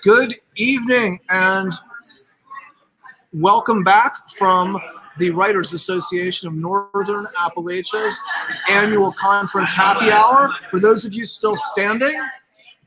Good evening and welcome back from the Writers Association of Northern Appalachia's annual conference happy hour. For those of you still standing,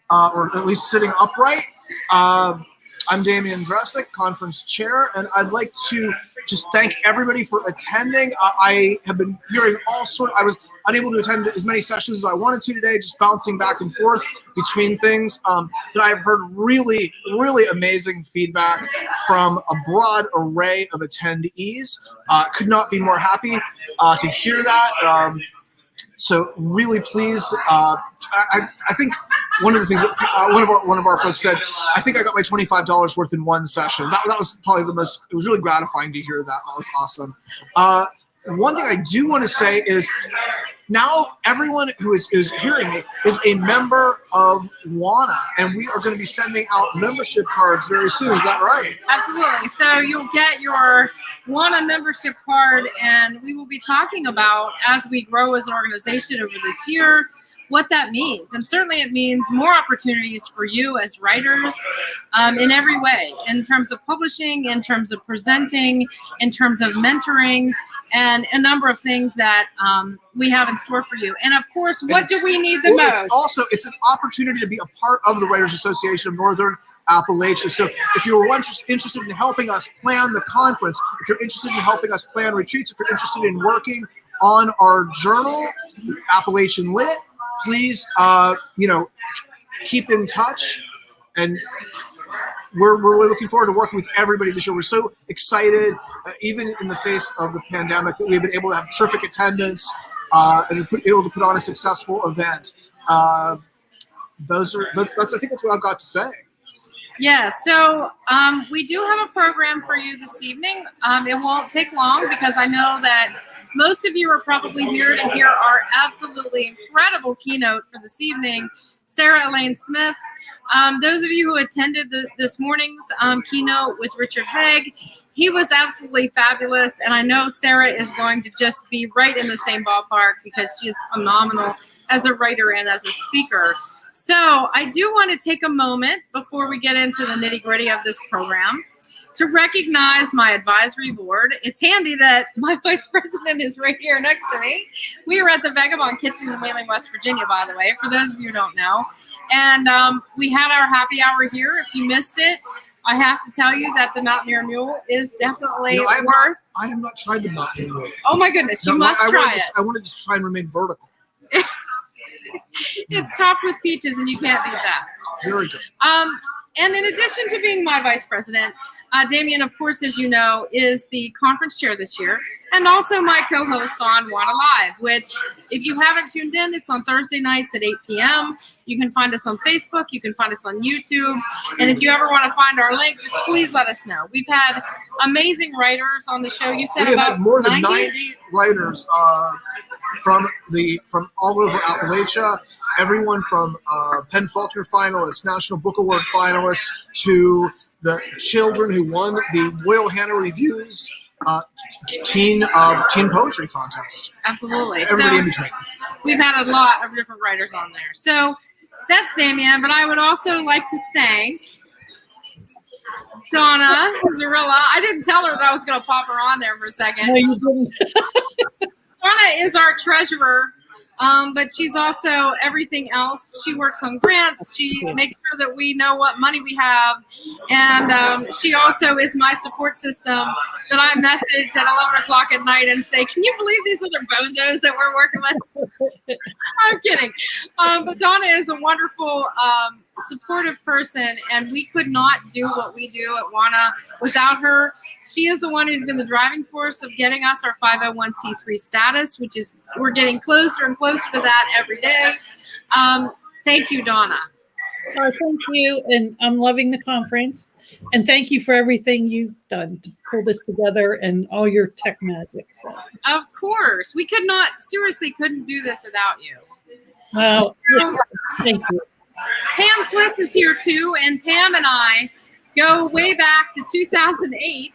or at least sitting upright, I'm Damian Dresick, conference chair, and I'd like to just thank everybody for attending. I have been hearing I was unable to attend as many sessions as I wanted to today, just bouncing back and forth between things. But I've heard really, really amazing feedback from a broad array of attendees. Could not be more happy to hear that. So really pleased. I think one of the things that one of our folks said, I think I got my $25 worth in one session. That was probably the most. It was really gratifying to hear that. That was awesome. One thing I do want to say is now everyone who is hearing me is a member of WANA, and we are going to be sending out membership cards very soon. Is that right? Absolutely. So you'll get your WANA membership card, and we will be talking about, as we grow as an organization over this year, what that means. And certainly it means more opportunities for you as writers in every way, in terms of publishing, in terms of presenting, in terms of mentoring, and a number of things that we have in store for you. And of course, what do we need the most? It's an opportunity to be a part of the Writers Association of Northern Appalachia. So if you're interested in helping us plan the conference, if you're interested in helping us plan retreats, if you're interested in working on our journal, Appalachian Lit, please, keep in touch. And we're really looking forward to working with everybody this year. We're so excited, even in the face of the pandemic, that we've been able to have terrific attendance and able to put on a successful event. I think that's what I've got to say. Yeah, so we do have a program for you this evening. It won't take long because I know that most of you are probably here to hear our absolutely incredible keynote for this evening, Sarah Elaine Smith. Those of you who attended this morning's keynote with Richard Haig, he was absolutely fabulous, and I know Sarah is going to just be right in the same ballpark because she is phenomenal as a writer and as a speaker. So I do want to take a moment before we get into the nitty-gritty of this program to recognize my advisory board. It's handy that my vice president is right here next to me. We are at the Vagabond Kitchen in Wheeling, West Virginia, by the way, for those of you who don't know. And we had our happy hour here. If you missed it, I have to tell you that the Mountaineer Mule is definitely worth. I have not tried the Mountaineer Mule. Oh my goodness, you must try it. I want to just try and remain vertical. It's topped with peaches, and you can't beat that. Very good. And in addition to being my vice president, Damian, of course, as you know, is the conference chair this year, and also my co-host on WANA Live, which, if you haven't tuned in, it's on Thursday nights at 8 p.m. You can find us on Facebook. You can find us on YouTube. And if you ever want to find our link, just please let us know. We've had amazing writers on the show. You said we about have had more than 90 writers from all over Appalachia. Everyone from Penn Faulkner finalists, National Book Award finalists, to the children who won the Royal Hannah Review's teen poetry contest. Absolutely. Everybody in between. We've had a lot of different writers on there. So that's Damian, but I would also like to thank Donna Zarilla. I didn't tell her that I was going to pop her on there for a second. No, you didn't. Donna is our treasurer. But she's also everything else. She works on grants. She makes sure that we know what money we have. And she also is my support system that I message at 11 o'clock at night and say, can you believe these other bozos that we're working with? I'm kidding. But Donna is a wonderful, supportive person, and we could not do what we do at WANA without her. She is the one who's been the driving force of getting us our 501c3 status, which is, we're getting closer and closer to that every day. Thank you, Donna. Thank you, and I'm loving the conference. And thank you for everything you've done to pull this together and all your tech magic. So. Of course. We could not, seriously couldn't do this without you. Well, yeah, thank you. Pam Swiss is here too, and Pam and I go way back to 2008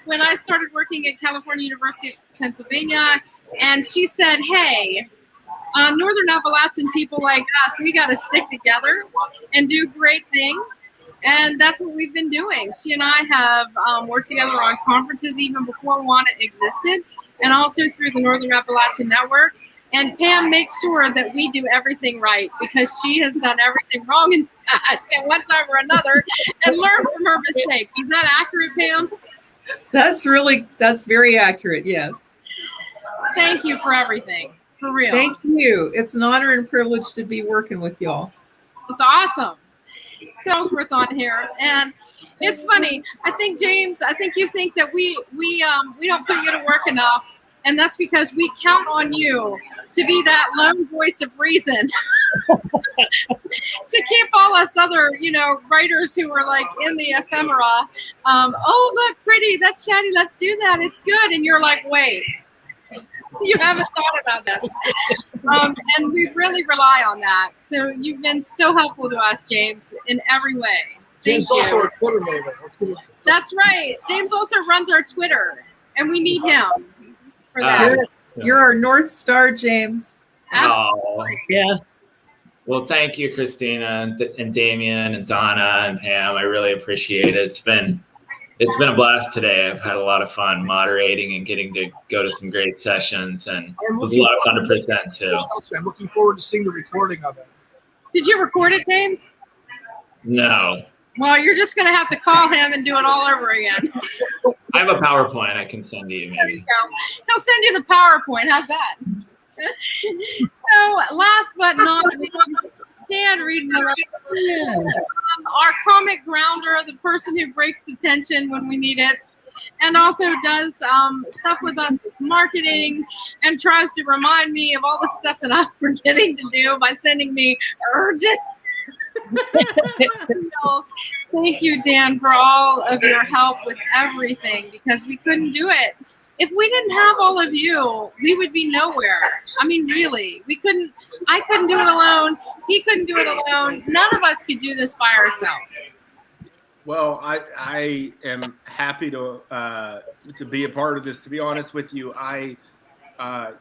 when I started working at California University of Pennsylvania, and she said, hey, Northern Appalachian people like us, we got to stick together and do great things. And that's what we've been doing. She and I have worked together on conferences even before WANA existed, and also through the Northern Appalachian Network. And Pam makes sure that we do everything right, because she has done everything wrong in the past at one time or another and learned from her mistakes. Is that accurate, Pam? That's very accurate. Yes. Thank you for everything. For real. Thank you. It's an honor and privilege to be working with y'all. It's awesome. Ellsworth on here, and it's funny. I think, James, you think that we don't put you to work enough. And that's because we count on you to be that lone voice of reason to keep all us other, writers who are like in the ephemera. Oh, look, pretty. That's chatty. Let's do that. It's good. And you're like, wait, you haven't thought about that. And we really rely on that. So you've been so helpful to us, James, in every way. James also our Twitter neighbor. That's right. James also runs our Twitter, and we need him. For that. You're our North Star, James. Absolutely. Yeah. Well, thank you, Christina and Damien and Donna and Pam. I really appreciate it. It's been a blast today. I've had a lot of fun moderating and getting to go to some great sessions, and it was a lot of fun to present too. I'm looking forward to seeing the recording of it. Did you record it, James? No. Well, you're just going to have to call him and do it all over again. I have a PowerPoint I can send you, There you maybe. go. He'll send you the PowerPoint. How's that? So, last but not least, Dan Reedmiller, our comic grounder, the person who breaks the tension when we need it, and also does stuff with us with marketing and tries to remind me of all the stuff that I'm forgetting to do by sending me urgent emails. Thank you, Dan, for all of your help with everything, because we couldn't do it. If we didn't have all of you, we would be nowhere. I mean, really, I couldn't do it alone. He couldn't do it alone. None of us could do this by ourselves. Well, I am happy to be a part of this. To be honest with you,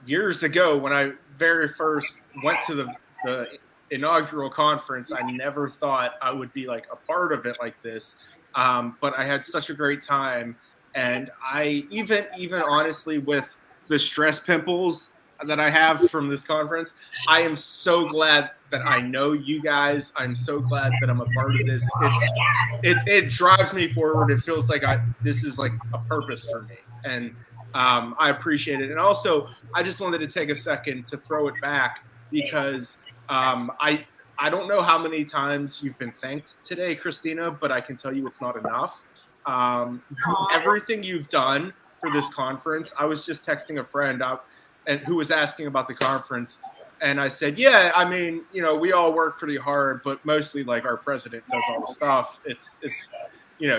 years ago when I very first went to the inaugural conference, I never thought I would be like a part of it like this. But I had such a great time. And I even honestly, with the stress pimples that I have from this conference, I am so glad that I know you guys. I'm so glad that I'm a part of this. It drives me forward. It feels like this is like a purpose for me. And I appreciate it. And also, I just wanted to take a second to throw it back, because I don't know how many times you've been thanked today, Christina, but I can tell you it's not enough. Everything you've done for this conference. I was just texting a friend and who was asking about the conference, and I said, yeah, I mean, we all work pretty hard, but mostly like our president does all the stuff. It's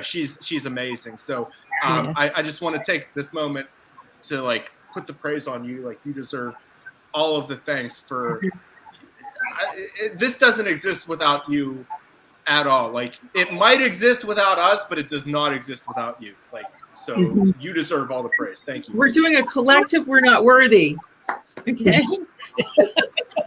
she's amazing. So I just want to take this moment to like put the praise on you. Like, you deserve all of the thanks for this doesn't exist without you at all. Like, it might exist without us, but it does not exist without you. Like, so you deserve all the praise. Thank you. We're doing a collective. We're not worthy. Okay.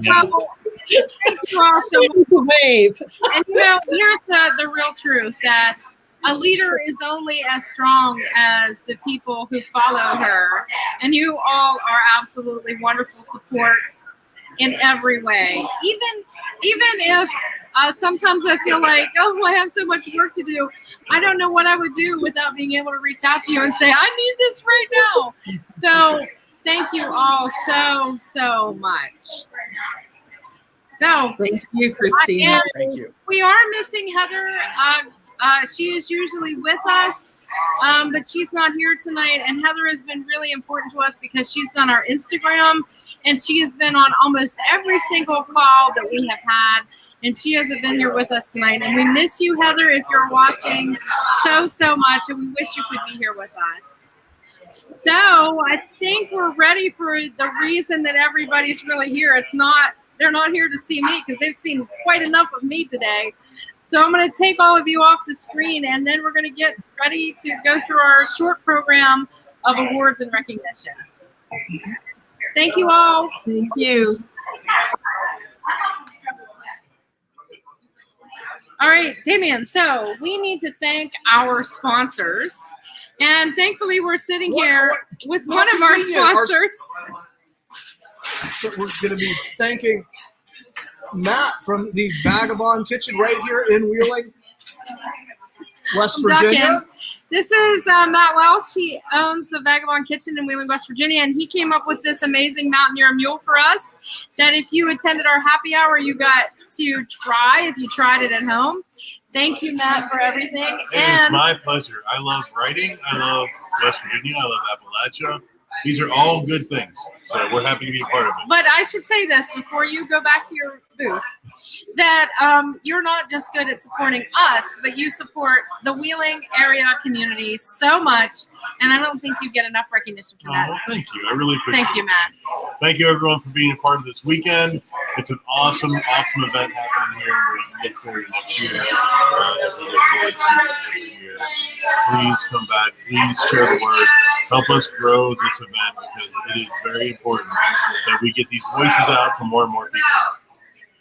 Well, thank you all so much. Wave. And here's the real truth, that a leader is only as strong as the people who follow her. And you all are absolutely wonderful supports in every way. Even if sometimes I feel like, oh, I have so much work to do. I don't know what I would do without being able to reach out to you and say, I need this right now. So thank you all so much. So Thank you, Christina. Thank you. we are missing Heather. She is usually with us, but she's not here tonight. And Heather has been really important to us because she's done our Instagram, and she has been on almost every single call that we have had. And she hasn't been here with us tonight. And we miss you, Heather, if you're watching, so much. And we wish you could be here with us. So I think we're ready for the reason that everybody's really here. They're not here to see me because they've seen quite enough of me today. So I'm going to take all of you off the screen, and then we're going to get ready to go through our short program of awards and recognition. Thank you all. Thank you. All right, Damian, so we need to thank our sponsors. And thankfully, we're sitting here with one of our sponsors. So we're going to be thanking Matt from the Vagabond Kitchen right here in Wheeling, West Virginia. This is Matt Welsh. He owns the Vagabond Kitchen in Wheeling, West Virginia, and he came up with this amazing Mountaineer Mule for us that if you attended our happy hour, you got to try if you tried it at home. Thank you, Matt, for everything. It's my pleasure. I love writing. I love West Virginia. I love Appalachia. These are all good things, so we're happy to be a part of it. But I should say this before you go back to your booth, that you're not just good at supporting us, but you support the Wheeling area community so much, and I don't think you get enough recognition for that. Well, thank you. I really appreciate it. Thank you, Matt. Thank you, everyone, for being a part of this weekend. It's an awesome, awesome event happening here, and we look forward to next year. As we look forward to next year. Please come back. Please share the word. Help us grow this event because it is very important that we get these voices out to more and more people.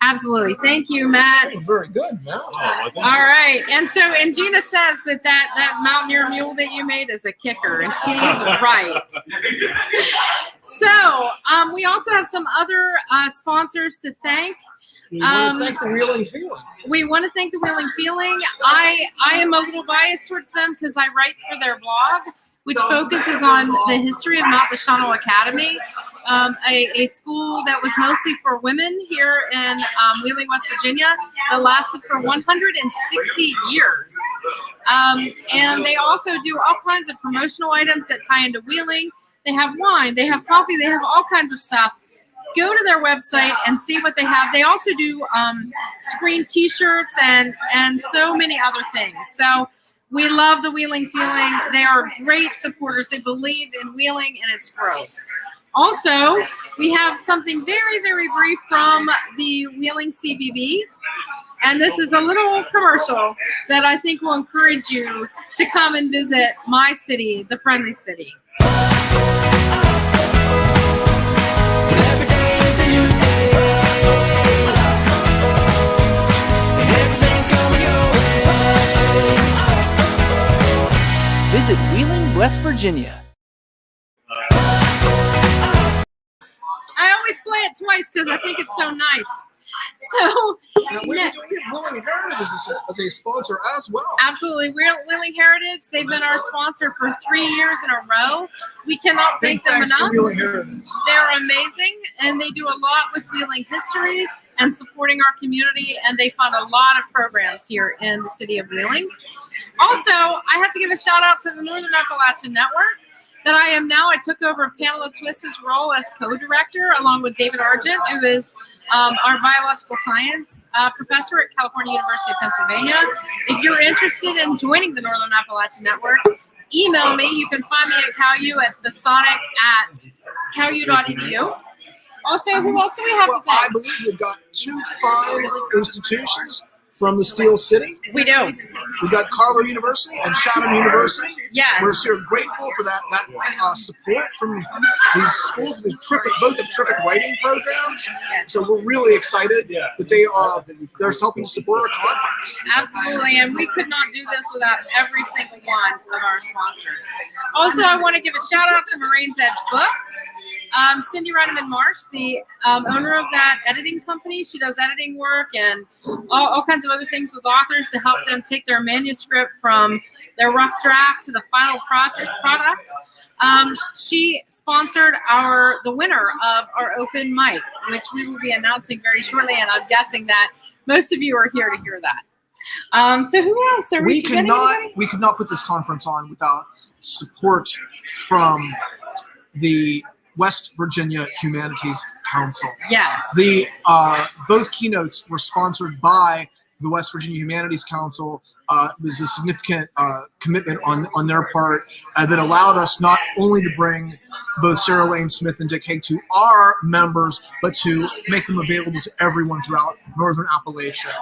Absolutely. Thank you, Matt. Very good, Matt. Oh, well, thank you. All right. And so, and Gina says that Mountaineer Mule that you made is a kicker, and she's right. So, we also have some other sponsors to thank. We want to thank the Wheeling Feeling. We want to thank the Wheeling Feeling. I am a little biased towards them because I write for their blog, which focuses on the history of Mount Vashano Academy, a school that was mostly for women here in Wheeling, West Virginia, that lasted for 160 years. And they also do all kinds of promotional items that tie into Wheeling. They have wine, they have coffee, they have all kinds of stuff. Go to their website and see what they have. They also do screen T-shirts and so many other things. So we love the Wheeling Feeling. They are great supporters. They believe in Wheeling and its growth. Also, we have something very, very brief from the Wheeling CBB. And this is a little commercial that I think will encourage you to come and visit my city, the Friendly City. Visit Wheeling, West Virginia. I always play it twice because I think it's so nice. So, Now, we have Wheeling Heritage as a sponsor as well. absolutely, Wheeling Heritage. They've been our sponsor for 3 years in a row. We cannot Big thank them thanks to enough. Wheeling Heritage. They're amazing, and they do a lot with Wheeling history and supporting our community, and they fund a lot of programs here in the city of Wheeling. Also, I have to give a shout out to the Northern Appalachian Network that I am now. I took over Pamela Twist's role as co-director along with David Argent, who is our biological science professor at California University of Pennsylvania. If you're interested in joining the Northern Appalachian Network, email me. You can find me at CalU at thesonic@calu.edu. Also, who else do we have Well, to thank? I believe we've got two fine institutions from the Steel City. We do. We've got Carlow University and Chatham University. Yes. We're so grateful for that support from these schools. Both have terrific writing programs. Yes. So we're really excited that they're helping to support our conference. Absolutely, and we could not do this without every single one of our sponsors. Also, I want to give a shout out to Moraine's Edge Books. Cindy Reineman Marsh, the owner of that editing company. She does editing work and all kinds of other things with authors to help them take their manuscript from their rough draft to the final product. She sponsored the winner of our open mic, which we will be announcing very shortly, and I'm guessing that most of you are here to hear that. So who else? Are We could not put this conference on without support from the West Virginia Humanities Counsel. Yes. Both keynotes were sponsored by the West Virginia Humanities Council. It was a significant commitment on their part that allowed us not only to bring both Sarah Elaine Smith and Dick Haig to our members, but to make them available to everyone throughout Northern Appalachia.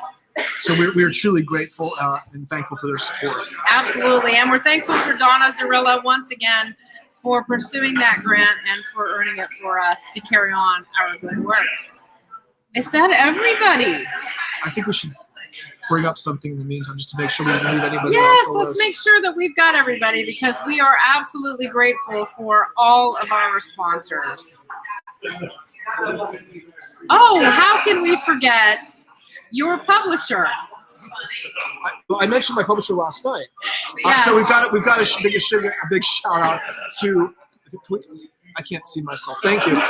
So we are truly grateful and thankful for their support. Absolutely, and we're thankful for Donna Zarilla once again for pursuing that grant and for earning it for us to carry on our good work. Is that everybody? I think we should bring up something in the meantime just to make sure we don't leave anybody Yes, off the let's list. make sure that we've got everybody because we are absolutely grateful for all of our sponsors. Oh, how can we forget your publisher? I mentioned my publisher last night. Yes. So we've got a big shout out to. I can't see myself. Thank you.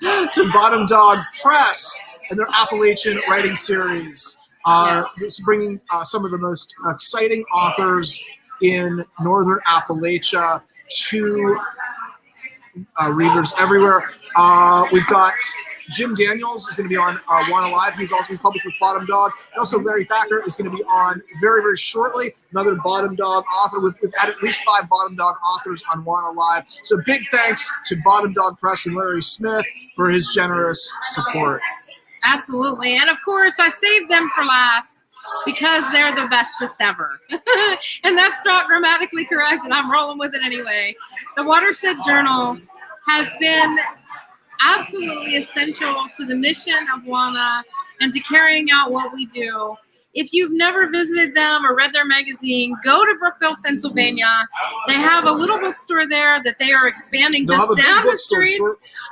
To Bottom Dog Press and their Appalachian writing series. It's bringing some of the most exciting authors in Northern Appalachia to readers everywhere. We've got Jim Daniels is going to be on WANA Live. He's published with Bottom Dog. And also Larry Thacker is going to be on very, very shortly. Another Bottom Dog author. We've had at least 5 Bottom Dog authors on WANA Live. So big thanks to Bottom Dog Press and Larry Smith for his generous support. Absolutely. And of course, I saved them for last because they're the bestest ever. And that's not grammatically correct, and I'm rolling with it anyway. The Watershed Journal has been absolutely essential to the mission of WANA and to carrying out what we do. If you've never visited them or read their magazine, go to Brookville, Pennsylvania. They have a little bookstore there that they are expanding just down the street.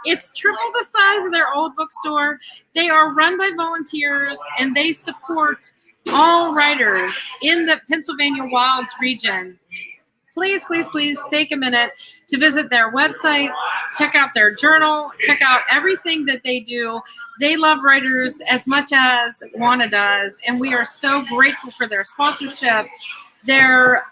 It's triple the size of their old bookstore. They are run by volunteers, and they support all writers in the Pennsylvania Wilds region. Please, please, please take a minute to visit their website, check out their journal, check out everything that they do. They love writers as much as WANA does, and we are so grateful for their sponsorship, their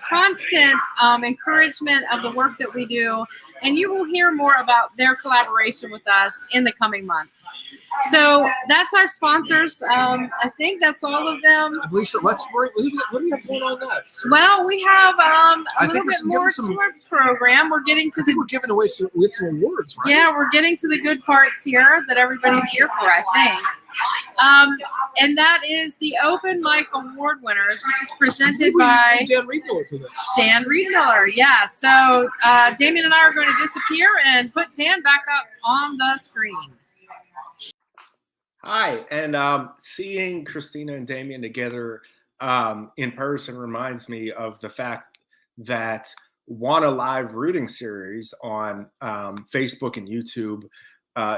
constant encouragement of the work that we do, and you will hear more about their collaboration with us in the coming months. So that's our sponsors. I think that's all of them. I believe so. What do we have going on next? Well, we have a little bit more to our program. We're getting to we're giving away some awards, right? Yeah, we're getting to the good parts here that everybody's here for, I think. And that is the Open Mic Award winners, which is presented by Dan Reedmiller for this. Dan Reedmiller, yeah. So Damien and I are going to disappear and put Dan back up on the screen. Hi, and seeing Christina and Damien together in person reminds me of the fact that WANA Live reading series on Facebook and YouTube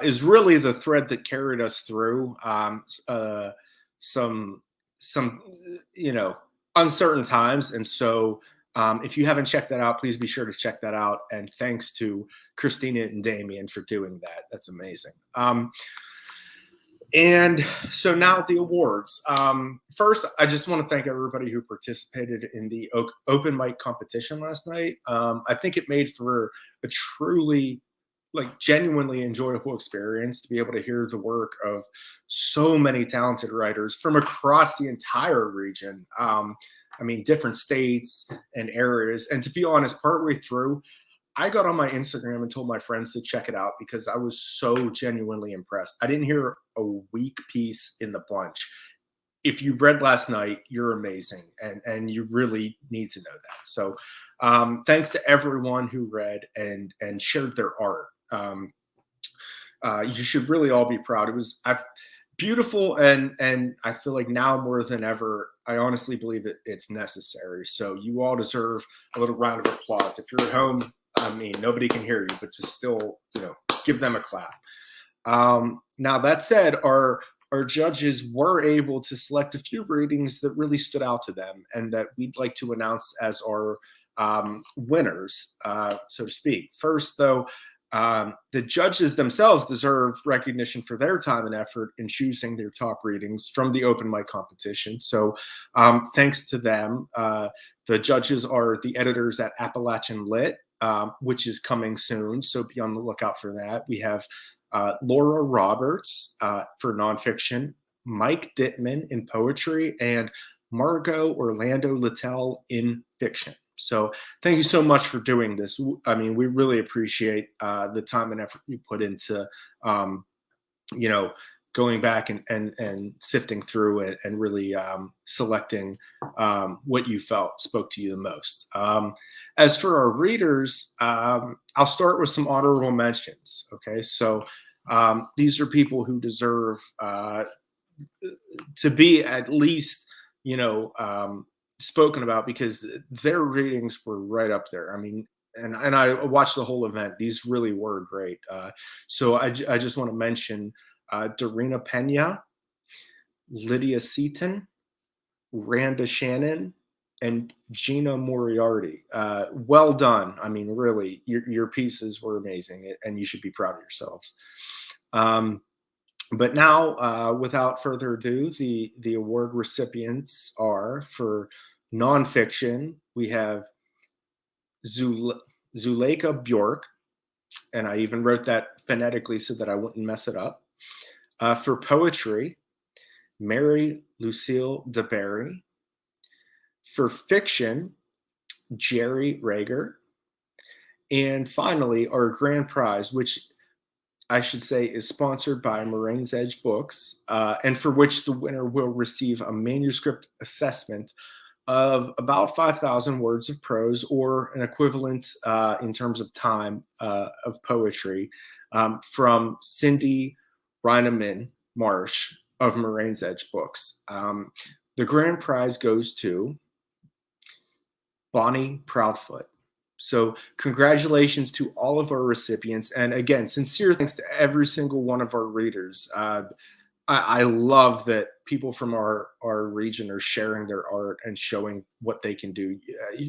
is really the thread that carried us through some uncertain times. And so if you haven't checked that out, please be sure to check that out. And thanks to Christina and Damien for doing that. That's amazing. And so now the awards. First, I just want to thank everybody who participated in the open mic competition last night. I think it made for a truly, genuinely enjoyable experience to be able to hear the work of so many talented writers from across the entire region. Different states and areas. And to be honest, partway through, I got on my Instagram and told my friends to check it out because I was so genuinely impressed. I didn't hear a weak piece in the bunch. If you read last night, you're amazing, and you really need to know that. So thanks to everyone who read and shared their art. You should really all be proud. It was beautiful, and I feel like now more than ever, I honestly believe it's necessary. So you all deserve a little round of applause. If you're at home, nobody can hear you, but just still, give them a clap. Now, that said, our judges were able to select a few readings that really stood out to them and that we'd like to announce as our winners, so to speak. First, though, the judges themselves deserve recognition for their time and effort in choosing their top readings from the open mic competition. So thanks to them. The judges are the editors at Appalachian Lit, which is coming soon, so be on the lookout for that. We have Laura Roberts for nonfiction, Mike Dittman in poetry, and Margot Orlando Littell in fiction. So thank you so much for doing this. We really appreciate the time and effort you put into, going back and sifting through it and really selecting what you felt spoke to you the most. As for our readers, I'll start with some honorable mentions. Okay, so These are people who deserve to be at least, spoken about, because their readings were right up there. I mean, and I watched the whole event. These really were great. So I just want to mention Dorina Pena, Lydia Seaton, Randa Shannon, and Gina Moriarty. Well done. I mean, really, your pieces were amazing, and you should be proud of yourselves. But now, without further ado, the award recipients are, for nonfiction, we have Zuleika Bjork, and I even wrote that phonetically so that I wouldn't mess it up. For poetry, Mary Lucille DeBerry. For fiction, Jerry Rager. And finally, our grand prize, which I should say is sponsored by Moraines Edge Books, and for which the winner will receive a manuscript assessment of about 5,000 words of prose, or an equivalent in terms of time of poetry, from Cindy Reineman Marsh of Moraines Edge Books. The grand prize goes to Bonnie Proudfoot. So congratulations to all of our recipients. And again, sincere thanks to every single one of our readers. I love that people from our region are sharing their art and showing what they can do.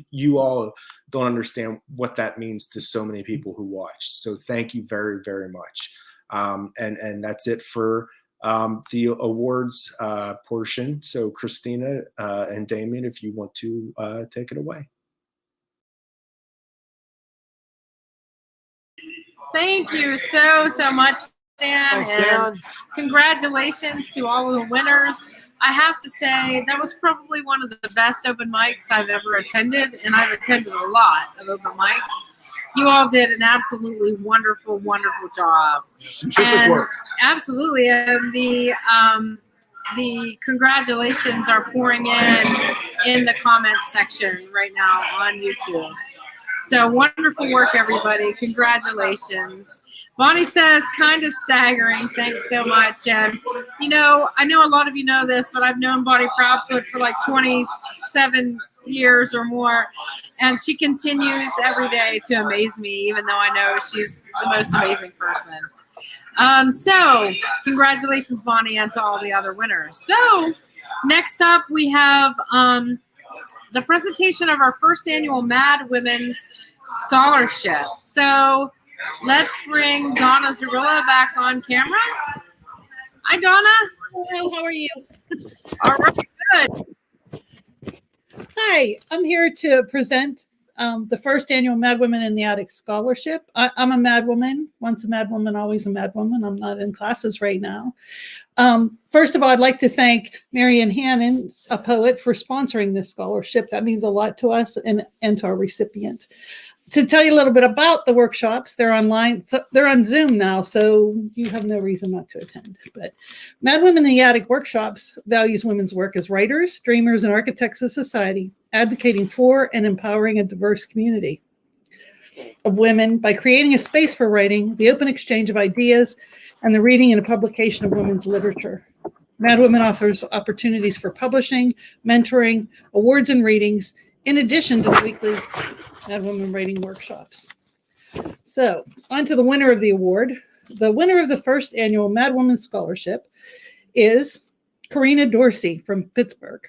You all don't understand what that means to so many people who watch. So thank you very, very much. And that's it for the awards portion. So Christina and Damien, if you want to take it away. Thank you so much, Dan. Thanks, and Dan. Congratulations to all of the winners. I have to say that was probably one of the best open mics I've ever attended, and I've attended a lot of open mics. You all did an absolutely wonderful, wonderful job. Some terrific work. Absolutely, and the congratulations are pouring in the comment section right now on YouTube. So wonderful work, everybody. Congratulations. Bonnie says, kind of staggering. Thanks so much. And, I know a lot of you know this, but I've known Bonnie Proudfoot for like 27 years or more. And she continues every day to amaze me, even though I know she's the most amazing person. So congratulations, Bonnie, and to all the other winners. So next up, we have the presentation of our first annual Mad Women's Scholarship. So let's bring Donna Zarilla back on camera. Hi, Donna. Hello, how are you? All right, good. Hi, I'm here to present the first annual Mad Women in the Attic Scholarship. I'm a Mad Woman, once a Mad Woman, always a Mad Woman. I'm not in classes right now. First of all, I'd like to thank Marian Hannon, a poet, for sponsoring this scholarship. That means a lot to us and to our recipient. To tell you a little bit about the workshops, they're online. So they're on Zoom now, so you have no reason not to attend. But Mad Women in the Attic workshops values women's work as writers, dreamers, and architects of society, advocating for and empowering a diverse community of women by creating a space for writing, the open exchange of ideas, and the reading and publication of women's literature. Mad Women offers opportunities for publishing, mentoring, awards, and readings, in addition to the weekly Mad Women writing workshops. So, on to the winner of the award. The winner of the first annual Mad Women Scholarship is Karina Dorsey from Pittsburgh.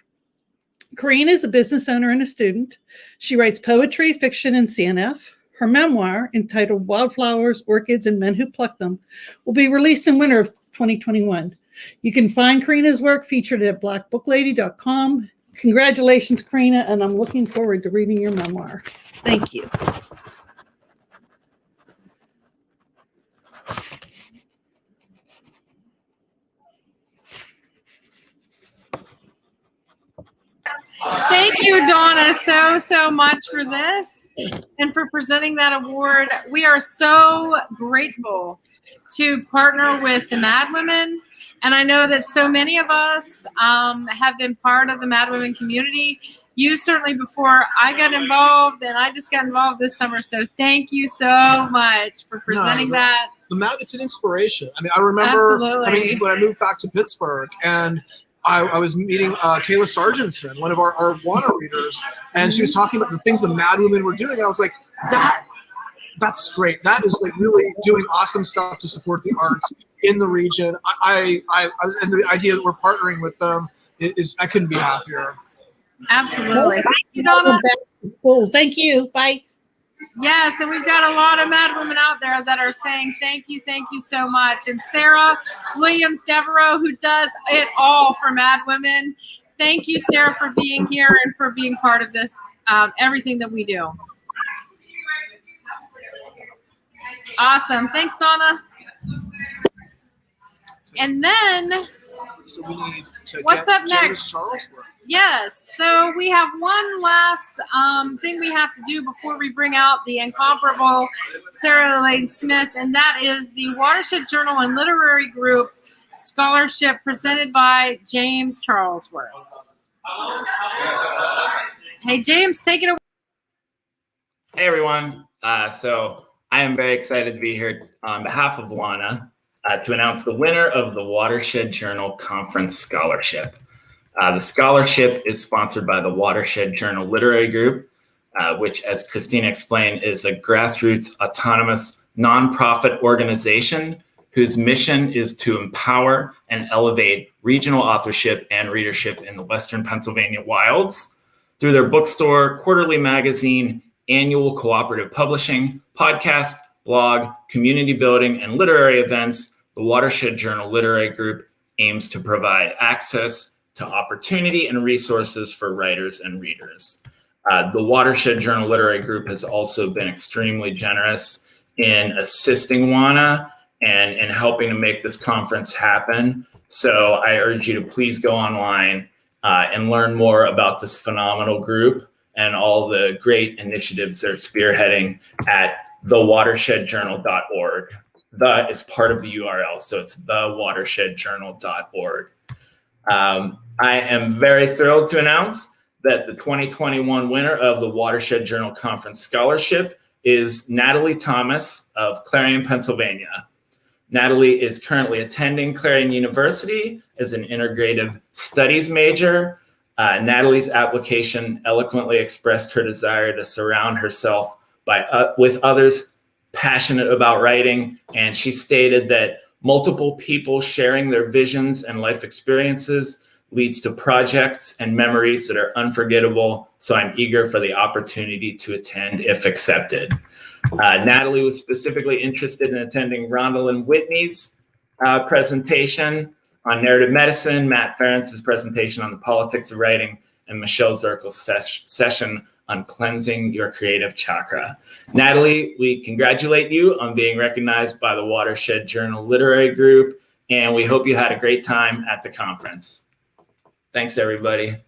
Karina is a business owner and a student. She writes poetry, fiction, and CNF. Her memoir, entitled Wildflowers, Orchids, and Men Who Pluck Them, will be released in winter of 2021. You can find Karina's work featured at blackbooklady.com. Congratulations, Karina, and I'm looking forward to reading your memoir. Thank you. Thank you, Donna, so much for this and for presenting that award. We are so grateful to partner with the Mad Women. And I know that so many of us have been part of the Mad Women community. you certainly before I got involved, and I just got involved this summer. So thank you so much for presenting that. It's an inspiration. I mean, I remember Absolutely. when I moved back to Pittsburgh, and I was meeting Kayla Sargentson, one of our WANA readers, and she was talking about the things the Mad Women were doing. And I was like, that's great. That is like really doing awesome stuff to support the arts in the region. And the idea that we're partnering with them is I couldn't be happier. Absolutely. Thank you, Donna. Cool. Thank you. Bye. Yes, and we've got a lot of Mad Women out there that are saying thank you so much. And Sarah Williams Devereaux, who does it all for Mad Women. Thank you, Sarah, for being here and for being part of this, everything that we do. Awesome. Thanks, Donna. And then, So we need to what's get up James next? Charlesworth. Yes, so we have one last thing we have to do before we bring out the incomparable Sarah Elaine Smith, and that is the Watershed Journal and Literary Group Scholarship presented by James Charlesworth. Hey, James, take it away. Hey, everyone. So I am very excited to be here on behalf of WANA to announce the winner of the Watershed Journal Conference Scholarship. The scholarship is sponsored by the Watershed Journal Literary Group, which, as Christina explained, is a grassroots autonomous nonprofit organization whose mission is to empower and elevate regional authorship and readership in the Western Pennsylvania wilds through their bookstore, quarterly magazine, annual cooperative publishing, podcast, blog, community building, and literary events. The Watershed Journal Literary Group aims to provide access to opportunity and resources for writers and readers. The Watershed Journal Literary Group has also been extremely generous in assisting WANA and in helping to make this conference happen. So I urge you to please go online and learn more about this phenomenal group and all the great initiatives they're spearheading at thewatershedjournal.org. The is part of the URL, so it's thewatershedjournal.org. I am very thrilled to announce that the 2021 winner of the Watershed Journal Conference Scholarship is Natalie Thomas of Clarion, Pennsylvania. Natalie is currently attending Clarion University as an integrative studies major. Natalie's application eloquently expressed her desire to surround herself with others passionate about writing, and she stated that multiple people sharing their visions and life experiences leads to projects and memories that are unforgettable. So I'm eager for the opportunity to attend if accepted. Natalie was specifically interested in attending Rondalyn Whitney's presentation on narrative medicine, Matt Ferentz's presentation on the politics of writing, and Michelle Zirkel's session on cleansing your creative chakra. Natalie, we congratulate you on being recognized by the Watershed Journal Literary Group, and we hope you had a great time at the conference. Thanks, everybody.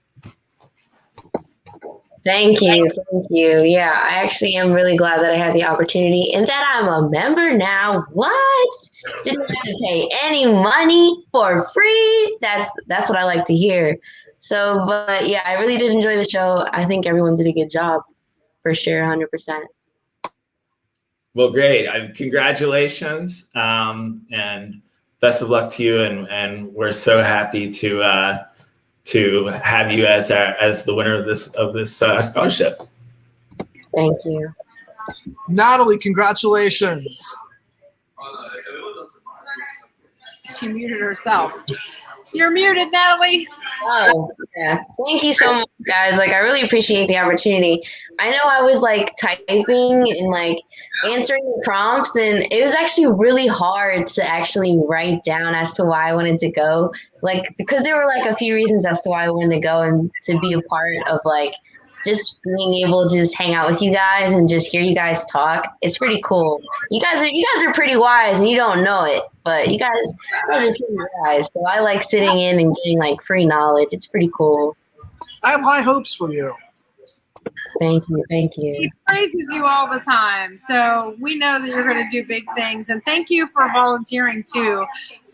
Thank you. Yeah, I actually am really glad that I had the opportunity and that I'm a member now. What? Didn't have to pay any money for free. That's what I like to hear. So, but yeah, I really did enjoy the show. I think everyone did a good job, for sure, 100%. Well, great. Congratulations, and best of luck to you. And we're so happy to have you as the winner of this scholarship. Thank you, Natalie. Congratulations. She muted herself. You're muted, Natalie. Oh, yeah. Thank you so much, guys. Like, I really appreciate the opportunity. I know I was like typing and like answering the prompts, and it was actually really hard to actually write down as to why I wanted to go. Like, because there were like a few reasons as to why I wanted to go and to be a part of like just being able to just hang out with you guys and just hear you guys talk. It's pretty cool. You guys are pretty wise and you don't know it, but you guys are pretty wise. So I like sitting in and getting like free knowledge. It's pretty cool. I have high hopes for you. Thank you. Thank He you. praises you all the time. So we know that you're going to do big things. And thank you for volunteering too,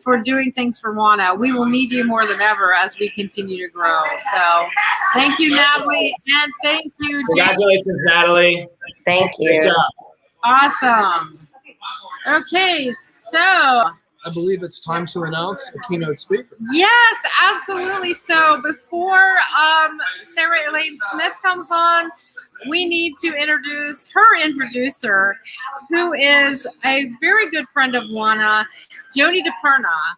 for doing things for WANA. We will need you more than ever as we continue to grow. So thank you, Natalie. And thank you, Jane. Congratulations, Natalie. Thank you. Great job. Awesome. Okay, so I believe it's time to announce the keynote speaker. yes, absolutely. So before Sarah Elaine Smith comes on, we need to introduce her introducer, who is a very good friend of WANA, Jody DePerna.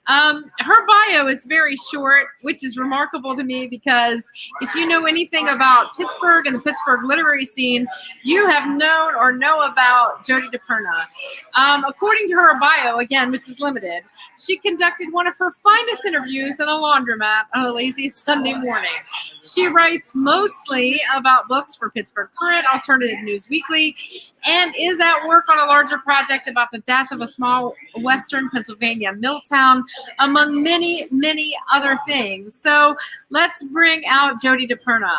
Her bio is very short, which is remarkable to me because if you know anything about Pittsburgh and the Pittsburgh literary scene, you have known or know about Jody DePerna. According to her bio, again, which is limited, she conducted one of her finest interviews in a laundromat on a lazy Sunday morning. She writes mostly about books for Pittsburgh Current, Alternative News Weekly, and is at work on a larger project about the death of a small western Pennsylvania mill town, among many, many other things. So let's bring out Jody DePerna.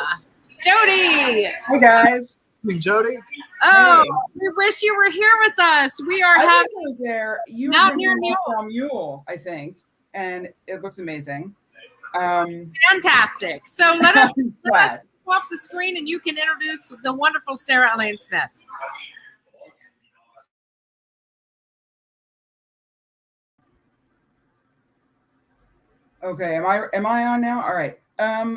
Jody! Hey guys. Hey, Jody. Oh, Hey. we wish you were here with us. We are I having think I was there. You Now were near in Mule. Moscow Mule, I think, and it looks amazing. fantastic. So let us Glad. go off the screen and you can introduce the wonderful Sarah Elaine Smith. Okay, am I on now? All right.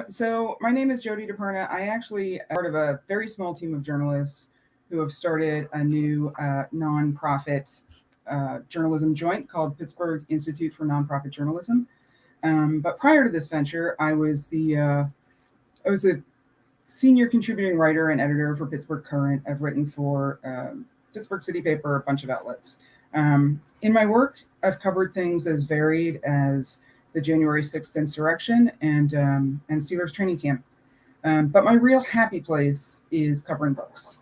So my name is Jody DePerna. I actually am part of a very small team of journalists who have started a new nonprofit journalism joint called Pittsburgh Institute for Nonprofit Journalism. But prior to this venture, I was a senior contributing writer and editor for Pittsburgh Current. I've written for Pittsburgh City Paper, a bunch of outlets. In my work, I've covered things as varied as the January 6th insurrection and Steelers training camp. But my real happy place is covering books.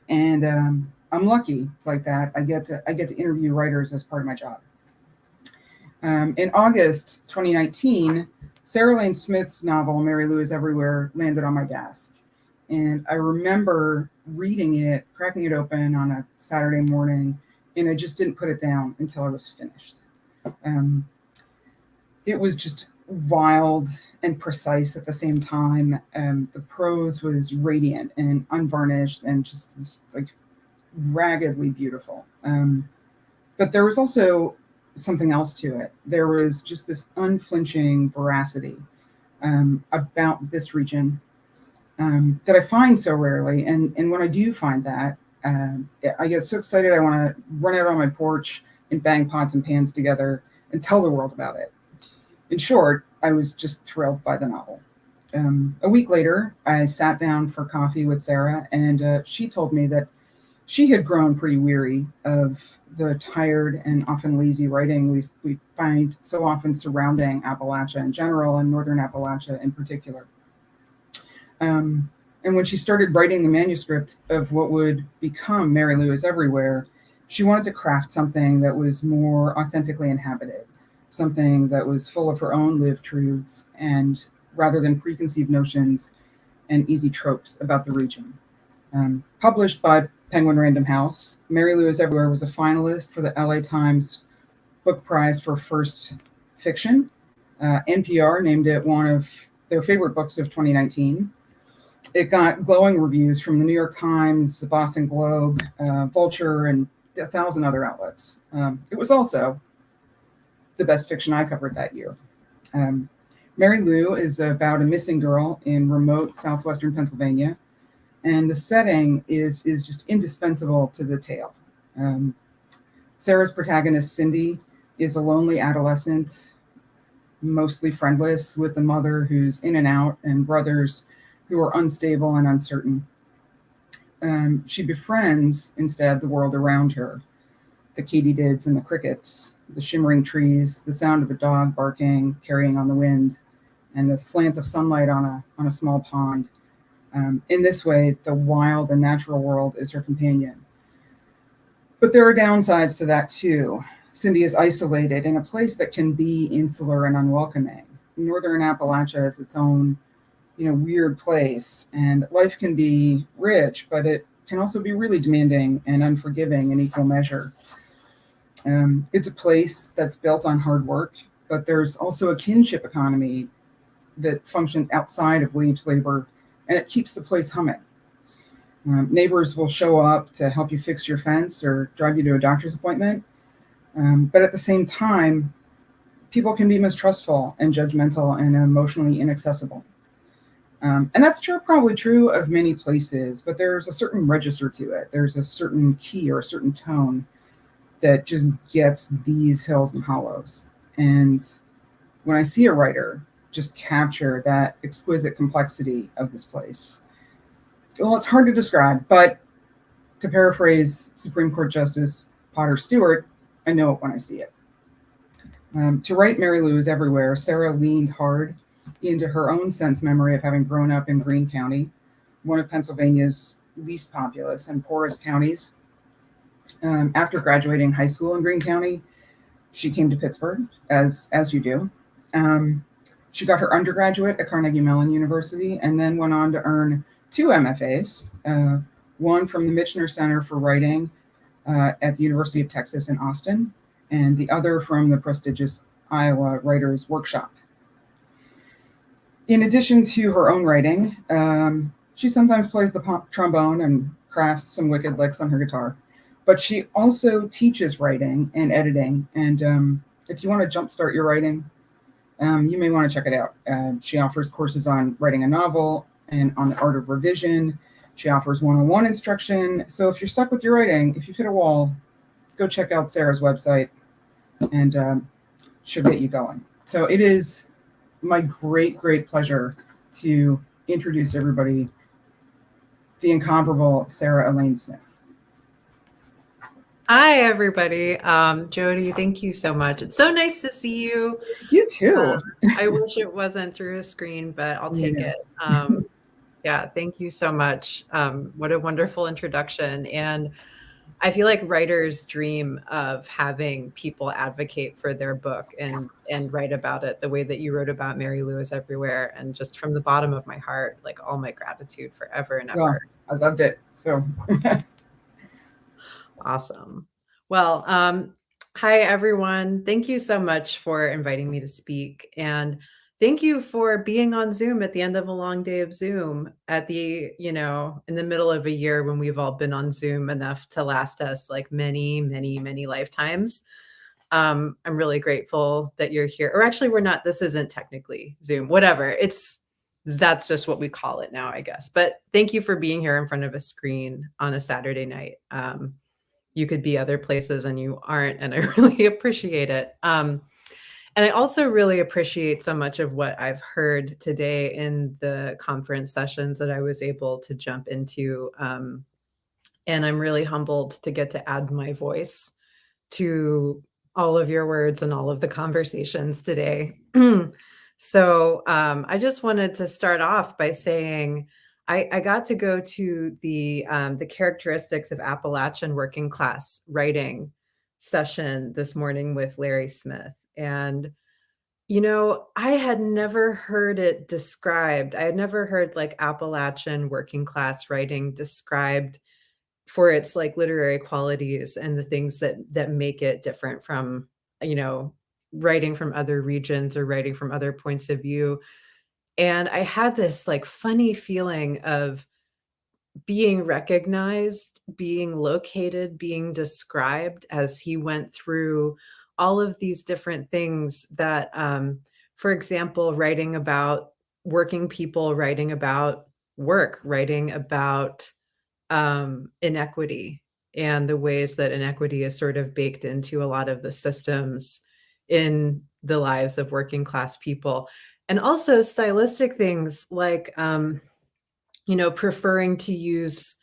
And I'm lucky like that. I get to interview writers as part of my job. In August 2019, Sarah Elaine Smith's novel, Marylou is Everywhere, landed on my desk. And I remember reading it, cracking it open on a Saturday morning, and I just didn't put it down until I was finished. It was just wild and precise at the same time. The prose was radiant and unvarnished and just this, like, raggedly beautiful. But there was also something else to it. There was just this unflinching veracity about this region that I find so rarely. And when I do find that, I get so excited I want to run out on my porch and bang pots and pans together and tell the world about it. In short, I was just thrilled by the novel. A week later, I sat down for coffee with Sarah, and she told me that she had grown pretty weary of the tired and often lazy writing we find so often surrounding Appalachia in general and Northern Appalachia in particular. And when she started writing the manuscript of what would become Marylou is Everywhere, she wanted to craft something that was more authentically inhabited, something that was full of her own lived truths and rather than preconceived notions and easy tropes about the region. Published by Penguin Random House, Marylou is Everywhere was a finalist for the LA Times Book Prize for First Fiction. NPR named it one of their favorite books of 2019. It got glowing reviews from the New York Times, the Boston Globe, Vulture, and 1,000 other outlets. It was also the best fiction I covered that year. Marylou is about a missing girl in remote southwestern Pennsylvania, and the setting is just indispensable to the tale. Sarah's protagonist, Cindy, is a lonely adolescent, mostly friendless, with a mother who's in and out and brothers who are unstable and uncertain. She befriends, instead, the world around her, the katydids and the crickets, the shimmering trees, the sound of a dog barking, carrying on the wind, and the slant of sunlight on a small pond. In this way, the wild and natural world is her companion. But there are downsides to that too. Cindy is isolated in a place that can be insular and unwelcoming. Northern Appalachia is its own weird place. And life can be rich, but it can also be really demanding and unforgiving in equal measure. It's a place that's built on hard work, but there's also a kinship economy that functions outside of wage labor, and it keeps the place humming. Neighbors will show up to help you fix your fence or drive you to a doctor's appointment. But at the same time, people can be mistrustful and judgmental and emotionally inaccessible. And that's probably true of many places, but there's a certain register to it. There's a certain key or a certain tone that just gets these hills and hollows. And when I see a writer just capture that exquisite complexity of this place, well, it's hard to describe, but to paraphrase Supreme Court Justice Potter Stewart, I know it when I see it. To write Marylou is everywhere, Sarah leaned hard into her own sense memory of having grown up in Greene County, one of Pennsylvania's least populous and poorest counties. After graduating high school in Greene County, she came to Pittsburgh, as you do. She got her undergraduate at Carnegie Mellon University and then went on to earn 2 MFAs, one from the Michener Center for Writing at the University of Texas in Austin, and the other from the prestigious Iowa Writers Workshop. In addition to her own writing, she sometimes plays the trombone and crafts some wicked licks on her guitar, but she also teaches writing and editing. And if you want to jumpstart your writing, you may want to check it out. She offers courses on writing a novel and on the art of revision. She offers one-on-one instruction. So if you're stuck with your writing, if you've hit a wall, go check out Sarah's website and she'll get you going. So it is my great, great pleasure to introduce everybody the incomparable Sarah Elaine Smith. Hi, everybody. Jody, thank you so much. It's so nice to see you. You too. I wish it wasn't through a screen, but I'll take it. Yeah, thank you so much. What a wonderful introduction. And I feel like writers dream of having people advocate for their book and write about it the way that you wrote about Marylou is everywhere. And just from the bottom of my heart, like all my gratitude forever and ever. Well, I loved it. So awesome. Well, hi, everyone. Thank you so much for inviting me to speak. And thank you for being on Zoom at the end of a long day of Zoom at the, in the middle of a year when we've all been on Zoom enough to last us like many, many, many lifetimes. I'm really grateful that you're here. Or actually, we're not, this isn't technically Zoom, whatever. That's just what we call it now, I guess. But thank you for being here in front of a screen on a Saturday night. You could be other places and you aren't, and I really appreciate it. And I also really appreciate so much of what I've heard today in the conference sessions that I was able to jump into. And I'm really humbled to get to add my voice to all of your words and all of the conversations today. So I just wanted to start off by saying, I got to go to the characteristics of Appalachian working class writing session this morning with Larry Smith. And, I had never heard it described. I had never heard like Appalachian working class writing described for its like literary qualities and the things that make it different from, writing from other regions or writing from other points of view. And I had this like funny feeling of being recognized, being located, being described as he went through all of these different things that, for example, writing about working people, writing about work, writing about inequity and the ways that inequity is sort of baked into a lot of the systems in the lives of working class people. And also stylistic things like, preferring to use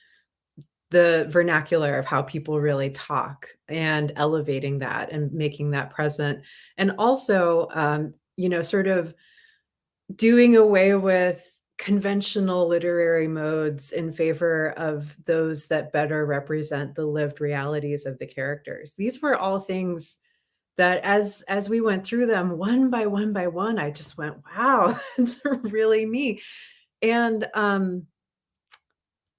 the vernacular of how people really talk and elevating that and making that present. And also, sort of doing away with conventional literary modes in favor of those that better represent the lived realities of the characters. These were all things that as we went through them one by one by one, I just went, wow, that's really me. And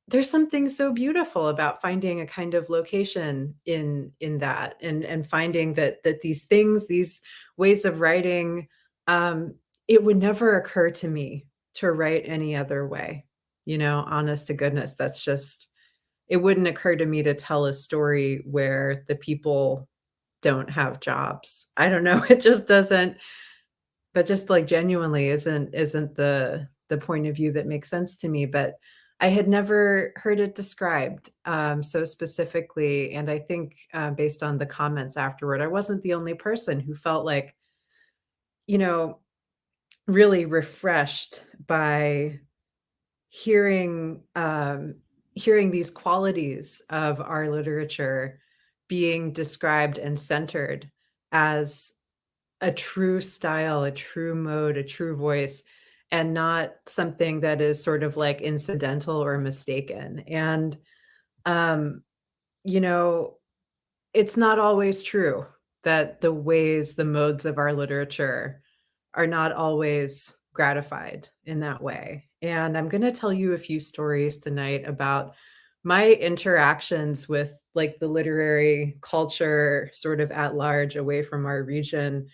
there's something so beautiful about finding a kind of location in that, and finding that these things, these ways of writing, it would never occur to me to write any other way. Honest to goodness, that's just, it wouldn't occur to me to tell a story where the people don't have jobs. I don't know. It just doesn't, that just like genuinely isn't the point of view that makes sense to me. But I had never heard it described so specifically. And I think based on the comments afterward, I wasn't the only person who felt like, really refreshed by hearing these qualities of our literature being described and centered as a true style, a true mode, a true voice, and not something that is sort of like incidental or mistaken. And, it's not always true that the modes of our literature are not always gratified in that way. And I'm going to tell you a few stories tonight about my interactions with like the literary culture sort of at large away from our region,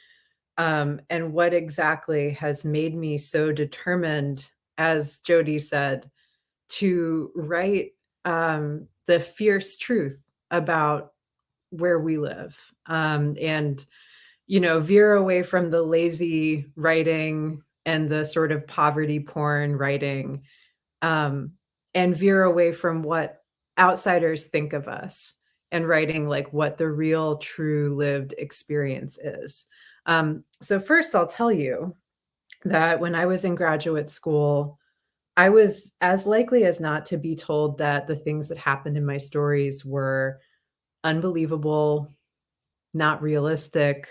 and what exactly has made me so determined, as Jody said, to write the fierce truth about where we live, and veer away from the lazy writing and the sort of poverty porn writing, and veer away from what outsiders think of us, and writing like what the real, true lived experience is. So first, I'll tell you that when I was in graduate school, I was as likely as not to be told that the things that happened in my stories were unbelievable, not realistic,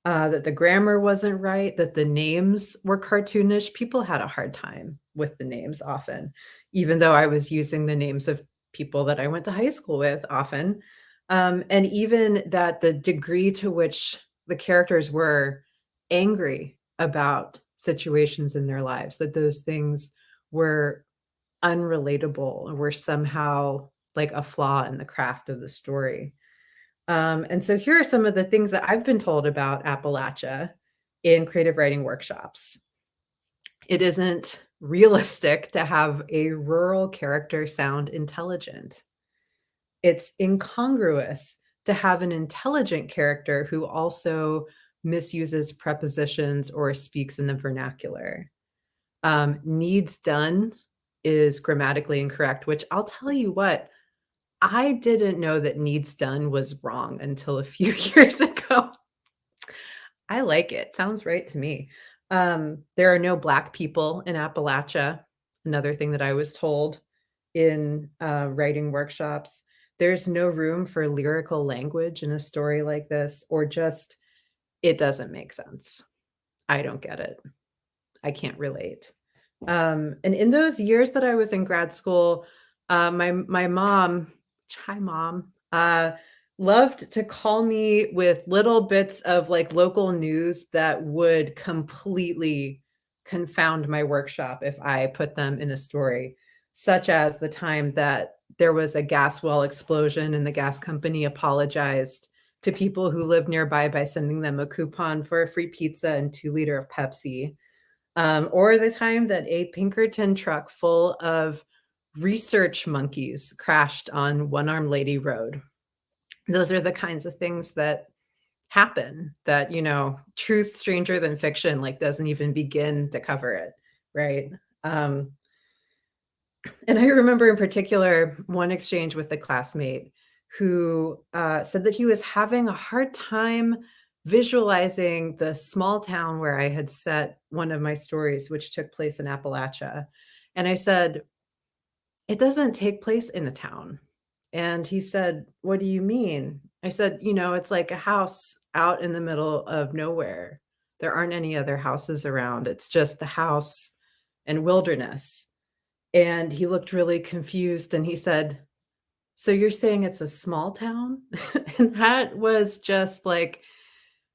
that the grammar wasn't right, that the names were cartoonish. People had a hard time with the names often, even though I was using the names of people that I went to high school with often. And even that the degree to which the characters were angry about situations in their lives, that those things were unrelatable or were somehow like a flaw in the craft of the story. And so here are some of the things that I've been told about Appalachia in creative writing workshops. It isn't realistic to have a rural character sound intelligent. It's incongruous to have an intelligent character who also misuses prepositions or speaks in the vernacular. Needs done is grammatically incorrect, which I'll tell you what, I didn't know that needs done was wrong until a few years ago. I like it. Sounds right to me. There are no Black people in Appalachia. Another thing that I was told in writing workshops. There's no room for lyrical language in a story like this, or just, it doesn't make sense. I don't get it. I can't relate. And in those years that I was in grad school, my mom, hi mom, loved to call me with little bits of like local news that would completely confound my workshop if I put them in a story, such as the time that there was a gas well explosion and the gas company apologized to people who lived nearby by sending them a coupon for a free pizza and 2 liters of Pepsi. Or the time that a Pinkerton truck full of research monkeys crashed on One Arm Lady Road. Those are the kinds of things that happen that, truth stranger than fiction, like doesn't even begin to cover it. Right. And I remember in particular one exchange with a classmate who said that he was having a hard time visualizing the small town where I had set one of my stories, which took place in Appalachia. And I said, it doesn't take place in a town. And he said, what do you mean? I said, it's like a house out in the middle of nowhere. There aren't any other houses around. It's just the house and wilderness. And he looked really confused and he said, so you're saying it's a small town? And that was just like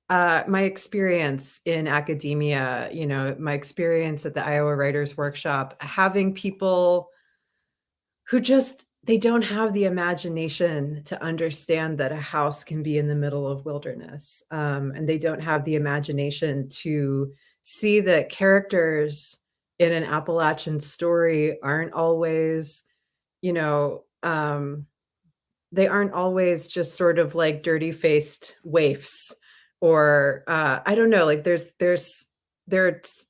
my experience in academia, my experience at the Iowa Writers Workshop, having people who they don't have the imagination to understand that a house can be in the middle of wilderness. And they don't have the imagination to see that characters in an Appalachian story aren't always, they aren't always just sort of like dirty-faced waifs, or I don't know, like there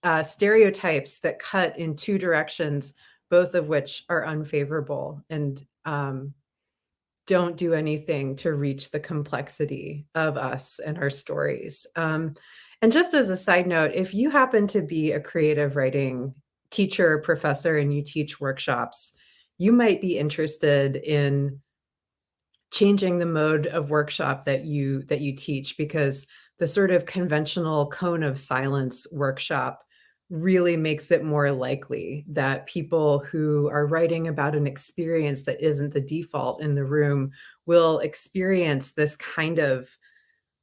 are stereotypes that cut in two directions, both of which are unfavorable and don't do anything to reach the complexity of us and our stories. And just as a side note, if you happen to be a creative writing teacher or professor and you teach workshops, you might be interested in changing the mode of workshop that you teach, because the sort of conventional cone of silence workshop really makes it more likely that people who are writing about an experience that isn't the default in the room will experience this kind of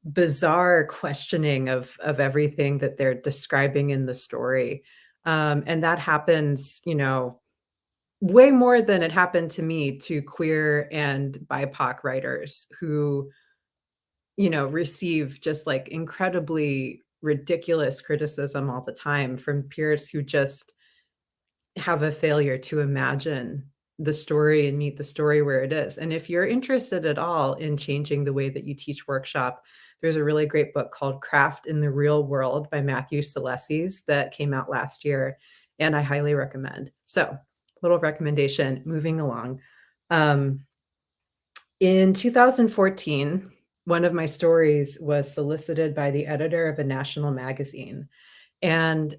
bizarre questioning of everything that they're describing in the story. And that happens, way more than it happened to me to queer and BIPOC writers who, receive just like incredibly ridiculous criticism all the time from peers who just have a failure to imagine the story and meet the story where it is. And if you're interested at all in changing the way that you teach workshop, there's a really great book called Craft in the Real World by Matthew Salesses that came out last year, and I highly recommend. So, little recommendation, moving along. In 2014, one of my stories was solicited by the editor of a national magazine. And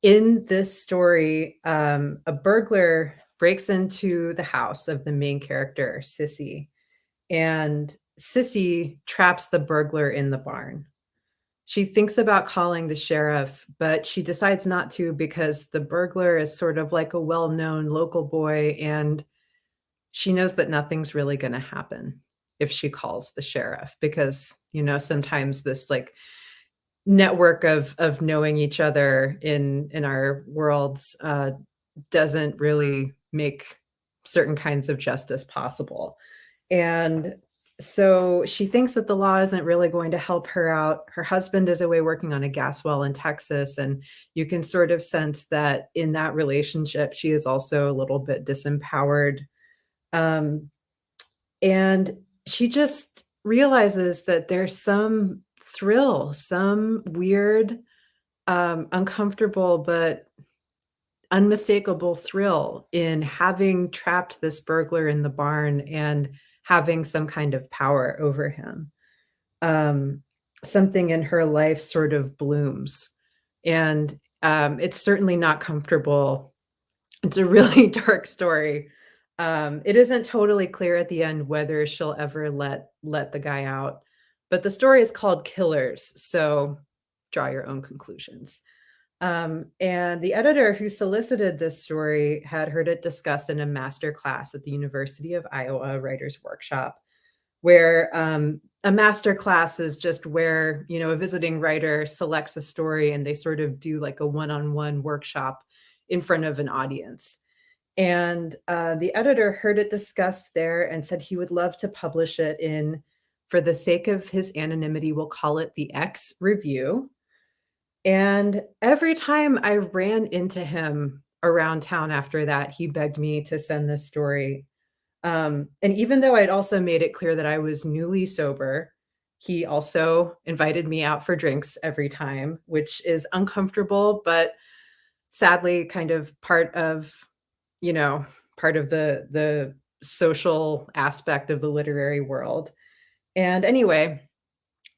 in this story, a burglar breaks into the house of the main character, Sissy, and Sissy traps the burglar in the barn. She thinks about calling the sheriff, but she decides not to because the burglar is sort of like a well-known local boy, and she knows that nothing's really going to happen if she calls the sheriff, because, sometimes this like network of knowing each other in our worlds doesn't really make certain kinds of justice possible. And so she thinks that the law isn't really going to help her out. Her husband is away working on a gas well in Texas, and you can sort of sense that in that relationship, she is also a little bit disempowered. And she just realizes that there's some thrill, some weird, uncomfortable, but unmistakable thrill in having trapped this burglar in the barn and having some kind of power over him. Something in her life sort of blooms, and it's certainly not comfortable. It's a really dark story. It isn't totally clear at the end whether she'll ever let the guy out, but the story is called Killers, so draw your own conclusions. And the editor who solicited this story had heard it discussed in a master class at the University of Iowa Writers Workshop, where a master class is just where, a visiting writer selects a story and they sort of do like a one-on-one workshop in front of an audience. And the editor heard it discussed there and said he would love to publish it in, for the sake of his anonymity, we'll call it the X Review. And every time I ran into him around town after that, he begged me to send this story. And even though I'd also made it clear that I was newly sober, he also invited me out for drinks every time, which is uncomfortable, but sadly kind of part of the social aspect of the literary world. And anyway,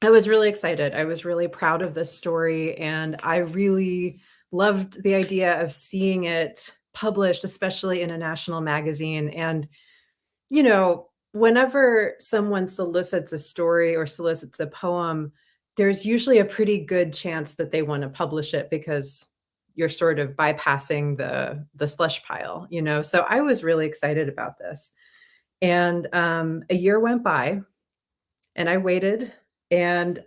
I was really excited. I was really proud of this story, and I really loved the idea of seeing it published, especially in a national magazine. And, whenever someone solicits a story or solicits a poem, there's usually a pretty good chance that they want to publish it because you're sort of bypassing the slush pile, So I was really excited about this. And a year went by, and I waited. And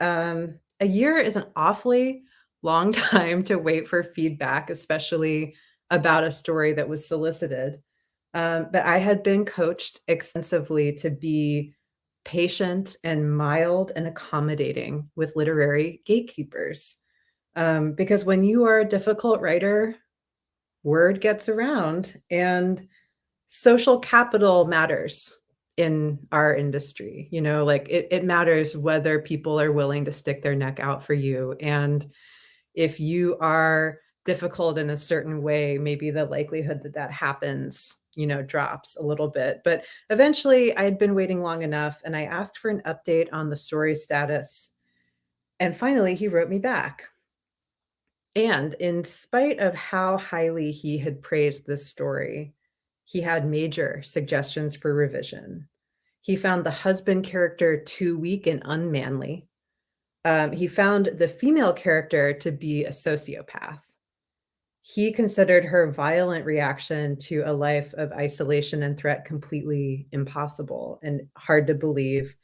A year is an awfully long time to wait for feedback, especially about a story that was solicited. But I had been coached extensively to be patient and mild and accommodating with literary gatekeepers. Because when you are a difficult writer, word gets around and social capital matters in our industry. You know, like it matters whether people are willing to stick their neck out for you. And if you are difficult in a certain way, maybe the likelihood that that happens, you know, drops a little bit. But eventually I had been waiting long enough and I asked for an update on the story status. And finally he wrote me back. And in spite of how highly he had praised this story, he had major suggestions for revision. He found the husband character too weak and unmanly. He found the female character to be a sociopath. He considered her violent reaction to a life of isolation and threat completely impossible and hard to believe.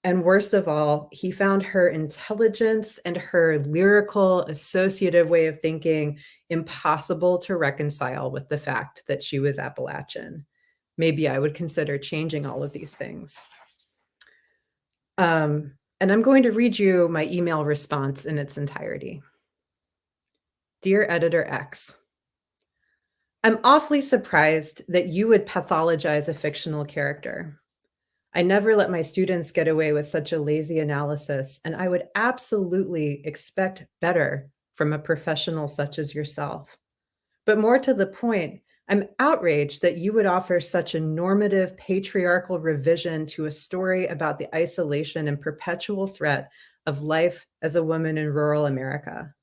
And worst of all, he found her intelligence and her lyrical, associative way of thinking impossible to reconcile with the fact that she was Appalachian. Maybe I would consider changing all of these things. And I'm going to read you my email response in its entirety. Dear Editor X, I'm awfully surprised that you would pathologize a fictional character. I never let my students get away with such a lazy analysis, and I would absolutely expect better from a professional such as yourself. But more to the point, I'm outraged that you would offer such a normative patriarchal revision to a story about the isolation and perpetual threat of life as a woman in rural America.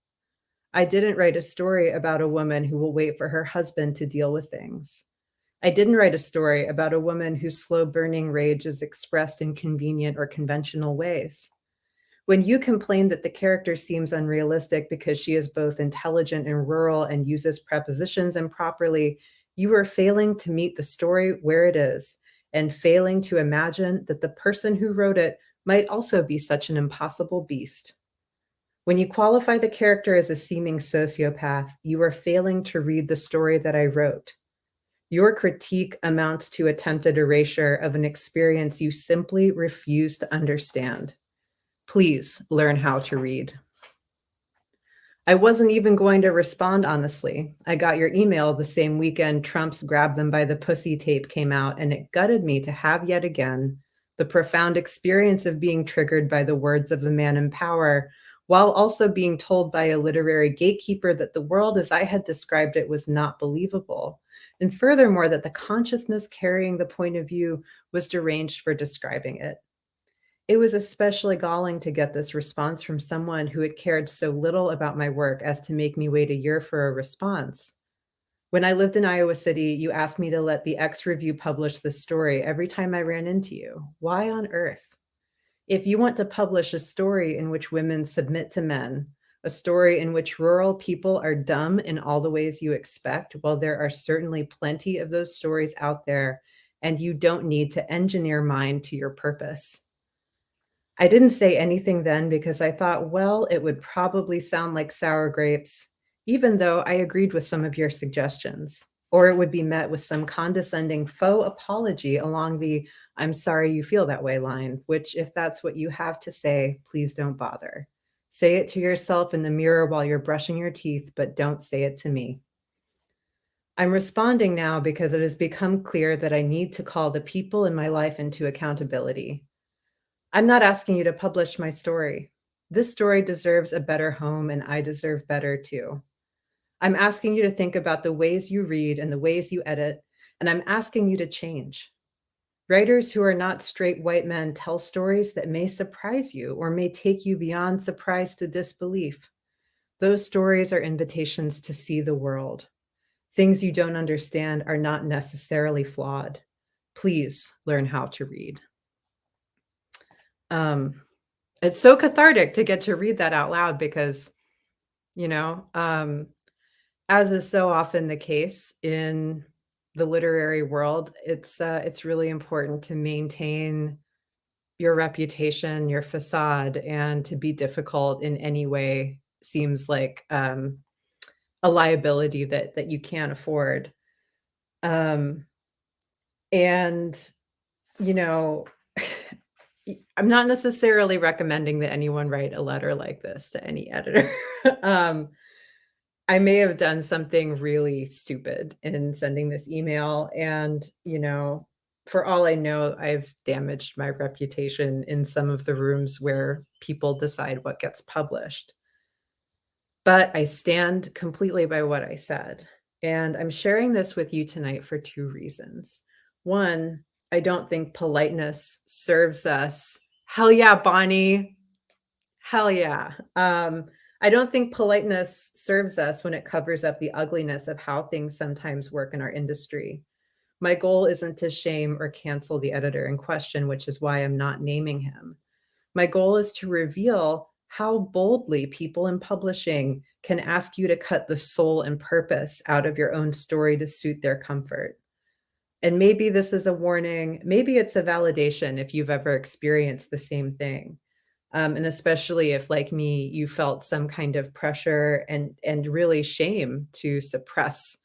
I didn't write a story about a woman who will wait for her husband to deal with things. I didn't write a story about a woman whose slow burning rage is expressed in convenient or conventional ways. When you complain that the character seems unrealistic because she is both intelligent and rural and uses prepositions improperly, you are failing to meet the story where it is and failing to imagine that the person who wrote it might also be such an impossible beast. When you qualify the character as a seeming sociopath, you are failing to read the story that I wrote. Your critique amounts to attempted erasure of an experience you simply refuse to understand. Please learn how to read. I wasn't even going to respond, honestly. I got your email the same weekend Trump's Grab Them by the Pussy tape came out, and it gutted me to have yet again the profound experience of being triggered by the words of a man in power, while also being told by a literary gatekeeper that the world as I had described it was not believable. And furthermore, that the consciousness carrying the point of view was deranged for describing it. It was especially galling to get this response from someone who had cared so little about my work as to make me wait a year for a response. When I lived in Iowa City, you asked me to let the X Review publish the story every time I ran into you. Why on earth? If you want to publish a story in which women submit to men, a story in which rural people are dumb in all the ways you expect, well, there are certainly plenty of those stories out there, and you don't need to engineer mine to your purpose. I didn't say anything then because I thought, well, it would probably sound like sour grapes, even though I agreed with some of your suggestions, or it would be met with some condescending faux apology along the "I'm sorry you feel that way" line, which, if that's what you have to say, please don't bother. Say it to yourself in the mirror while you're brushing your teeth, but don't say it to me. I'm responding now because it has become clear that I need to call the people in my life into accountability. I'm not asking you to publish my story. This story deserves a better home, and I deserve better too. I'm asking you to think about the ways you read and the ways you edit, and I'm asking you to change. Writers who are not straight white men tell stories that may surprise you or may take you beyond surprise to disbelief. Those stories are invitations to see the world. Things you don't understand are not necessarily flawed. Please learn how to read. It's so cathartic to get to read that out loud because, you know, as is so often the case in the literary world, it's really important to maintain your reputation, your facade, and to be difficult in any way seems like a liability that you can't afford. And, you know, I'm not necessarily recommending that anyone write a letter like this to any editor. I may have done something really stupid in sending this email. And, you know, for all I know, I've damaged my reputation in some of the rooms where people decide what gets published. But I stand completely by what I said. And I'm sharing this with you tonight for two reasons. One, I don't think politeness serves us. Hell yeah, Bonnie. Hell yeah. I don't think politeness serves us when it covers up the ugliness of how things sometimes work in our industry. My goal isn't to shame or cancel the editor in question, which is why I'm not naming him. My goal is to reveal how boldly people in publishing can ask you to cut the soul and purpose out of your own story to suit their comfort. And maybe this is a warning, maybe it's a validation if you've ever experienced the same thing. And especially if, like me, you felt some kind of pressure and really shame to suppress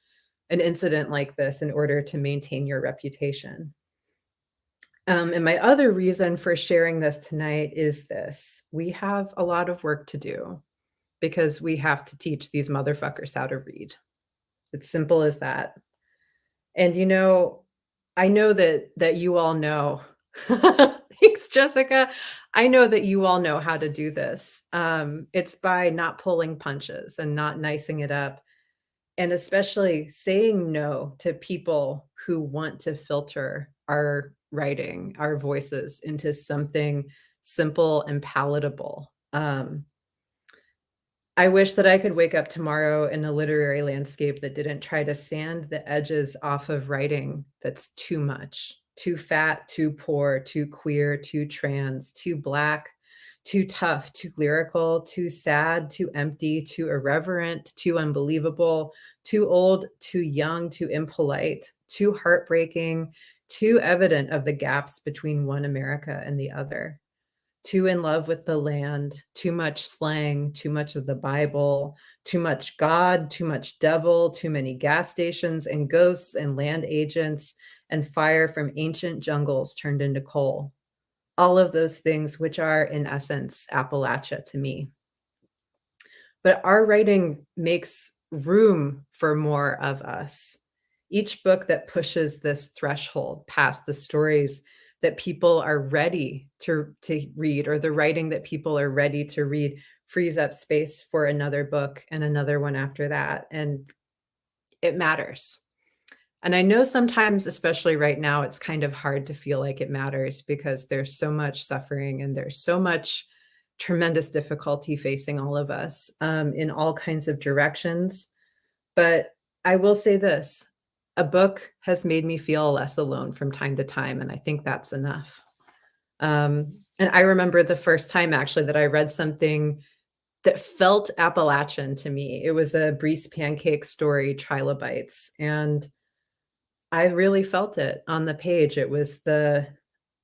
an incident like this in order to maintain your reputation. And my other reason for sharing this tonight is this. We have a lot of work to do because we have to teach these motherfuckers how to read. It's simple as that. And, you know, I know that you all know. Thanks, Jessica. I know that you all know how to do this. It's by not pulling punches and not nicing it up, and especially saying no to people who want to filter our writing, our voices into something simple and palatable. I wish that I could wake up tomorrow in a literary landscape that didn't try to sand the edges off of writing that's too much, too fat, too poor, too queer, too trans, too Black, too tough, too lyrical, too sad, too empty, too irreverent, too unbelievable, too old, too young, too impolite, too heartbreaking, too evident of the gaps between one America and the other. Too in love with the land, too much slang, too much of the Bible, too much God, too much devil, too many gas stations and ghosts and land agents and fire from ancient jungles turned into coal. All of those things which are, in essence, Appalachia to me. But our writing makes room for more of us. Each book that pushes this threshold past the stories that people are ready to read, or the writing that people are ready to read, frees up space for another book and another one after that. And it matters. And I know sometimes, especially right now, it's kind of hard to feel like it matters because there's so much suffering and there's so much tremendous difficulty facing all of us in all kinds of directions. But I will say this. A book has made me feel less alone from time to time, and I think that's enough. And I remember the first time actually that I read something that felt Appalachian to me. It was a Breeze Pancake story, Trilobites, and I really felt it on the page. It was the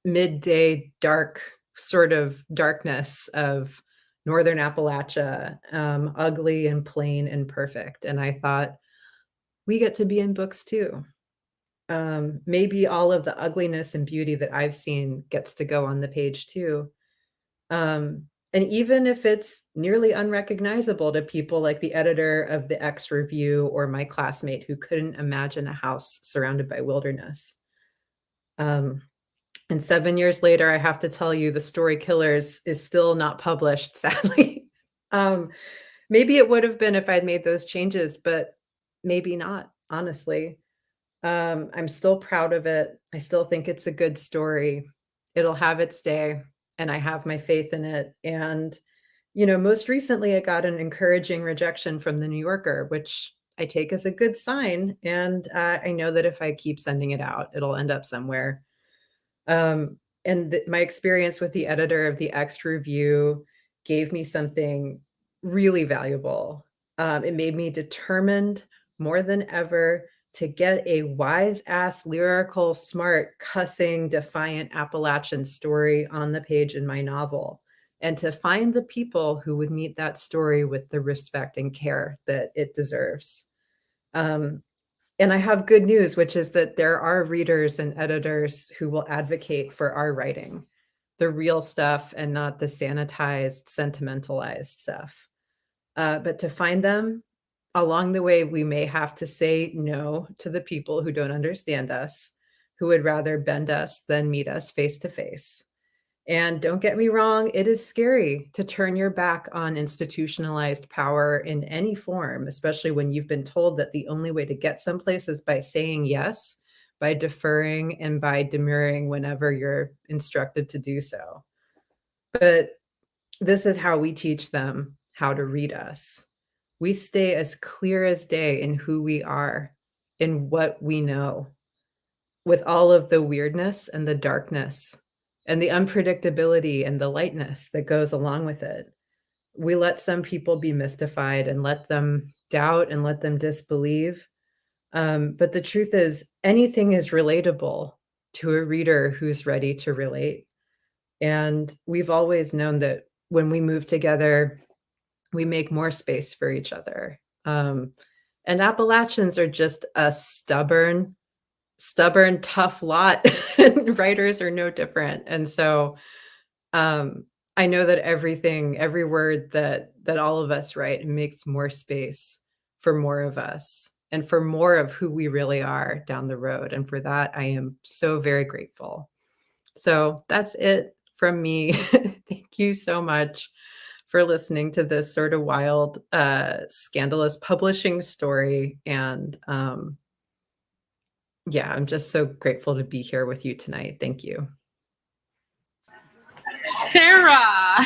midday dark sort of darkness of Northern Appalachia, ugly and plain and perfect. And I thought, we get to be in books too. Maybe all of the ugliness and beauty that I've seen gets to go on the page too. And even if it's nearly unrecognizable to people like the editor of the X Review or my classmate who couldn't imagine a house surrounded by wilderness. And 7 years later, I have to tell you, The Story Killers is still not published, sadly. Maybe it would have been if I'd made those changes, but maybe not, honestly. I'm still proud of it. I still think it's a good story. It'll have its day, and I have my faith in it. And, you know, most recently, it got an encouraging rejection from the New Yorker, which I take as a good sign. And I know that if I keep sending it out, it'll end up somewhere. And my experience with the editor of the X Review gave me something really valuable. It made me determined more than ever to get a wise ass, lyrical, smart, cussing, defiant Appalachian story on the page in my novel, and to find the people who would meet that story with the respect and care that it deserves. And I have good news, which is that there are readers and editors who will advocate for our writing, the real stuff and not the sanitized, sentimentalized stuff. But to find them, along the way, we may have to say no to the people who don't understand us, who would rather bend us than meet us face to face. And don't get me wrong, it is scary to turn your back on institutionalized power in any form, especially when you've been told that the only way to get someplace is by saying yes, by deferring, and by demurring whenever you're instructed to do so. But this is how we teach them how to read us. We stay as clear as day in who we are, in what we know, with all of the weirdness and the darkness and the unpredictability and the lightness that goes along with it. We let some people be mystified and let them doubt and let them disbelieve. But the truth is, anything is relatable to a reader who's ready to relate. And we've always known that when we move together, we make more space for each other. And Appalachians are just a stubborn, tough lot, and writers are no different. And so I know that every word that all of us write makes more space for more of us and for more of who we really are down the road. And for that, I am so very grateful. So that's it from me. Thank you so much for listening to this sort of wild, scandalous publishing story. And yeah, I'm just so grateful to be here with you tonight. Thank you. Sarah,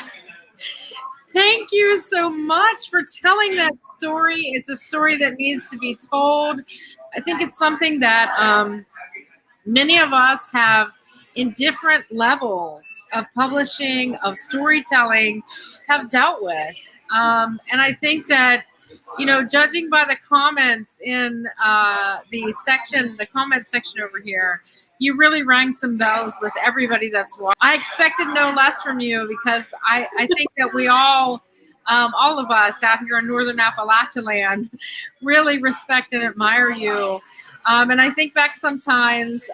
thank you so much for telling that story. It's a story that needs to be told. I think it's something that many of us have in different levels of publishing, of storytelling, have dealt with. And I think that, you know, judging by the comments in the comment section over here, you really rang some bells with everybody that's watching. I expected no less from you, because I think that we all of us out here in Northern Appalachia land really respect and admire you. And I think back sometimes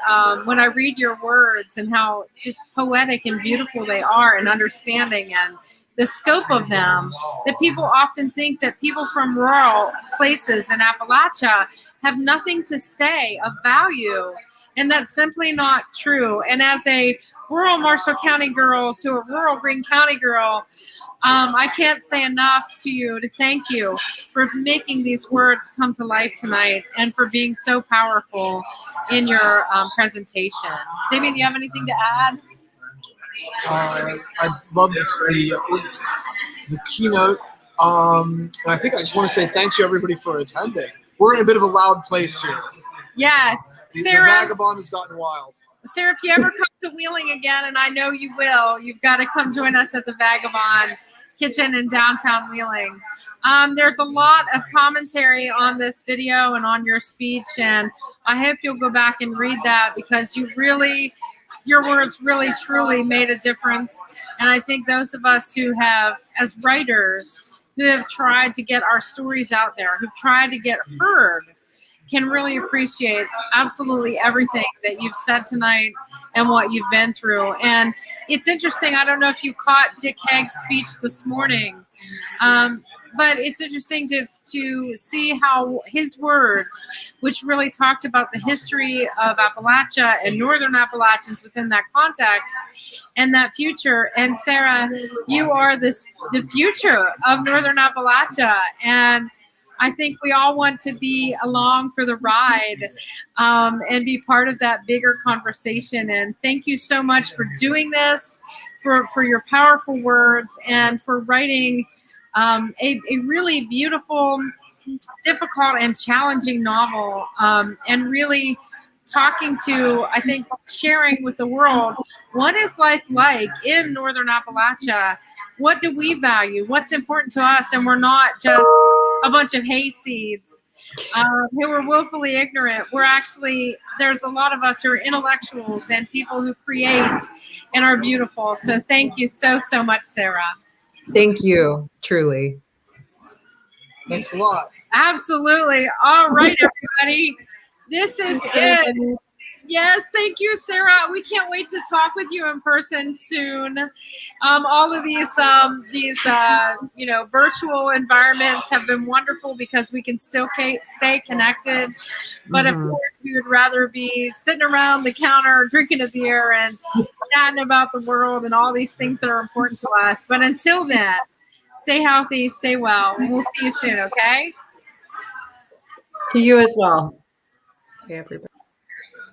when I read your words and how just poetic and beautiful they are, and understanding and the scope of them, that people often think that people from rural places in Appalachia have nothing to say of value. And that's simply not true. And as a rural Marshall County girl to a rural Greene County girl, I can't say enough to you to thank you for making these words come to life tonight and for being so powerful in your presentation. Damien, do you have anything to add? I love the keynote. And I think I just want to say thanks to everybody for attending. We're in a bit of a loud place here. Yes. Sarah, the vagabond has gotten wild. Sarah, if you ever come to Wheeling again, and I know you will, you've got to come join us at the Vagabond Kitchen in downtown Wheeling. There's a lot of commentary on this video and on your speech, and I hope you'll go back and read that, because your words really, truly made a difference. And I think those of us who have, as writers, who have tried to get our stories out there, who've tried to get heard, can really appreciate absolutely everything that you've said tonight and what you've been through. And it's interesting, I don't know if you caught Dick Haig's speech this morning, but it's interesting to see how his words, which really talked about the history of Appalachia and Northern Appalachians within that context and that future. And Sarah, you are the future of Northern Appalachia. And I think we all want to be along for the ride and be part of that bigger conversation. And thank you so much for doing this, for your powerful words, and for writing a really beautiful, difficult, and challenging novel, and really talking to, I think, sharing with the world, what is life like in Northern Appalachia? What do we value? What's important to us? And we're not just a bunch of hayseeds who are willfully ignorant. There's a lot of us who are intellectuals and people who create and are beautiful. So thank you so, so much, Sarah. Thank you, truly. Thanks a lot. Absolutely. All right, everybody. This is it. Yes, thank you, Sarah. We can't wait to talk with you in person soon. All of these virtual environments have been wonderful because we can still stay connected. But of course, we would rather be sitting around the counter, drinking a beer and chatting about the world and all these things that are important to us. But until then, stay healthy, stay well, and we'll see you soon, okay? To you as well. Okay, everybody.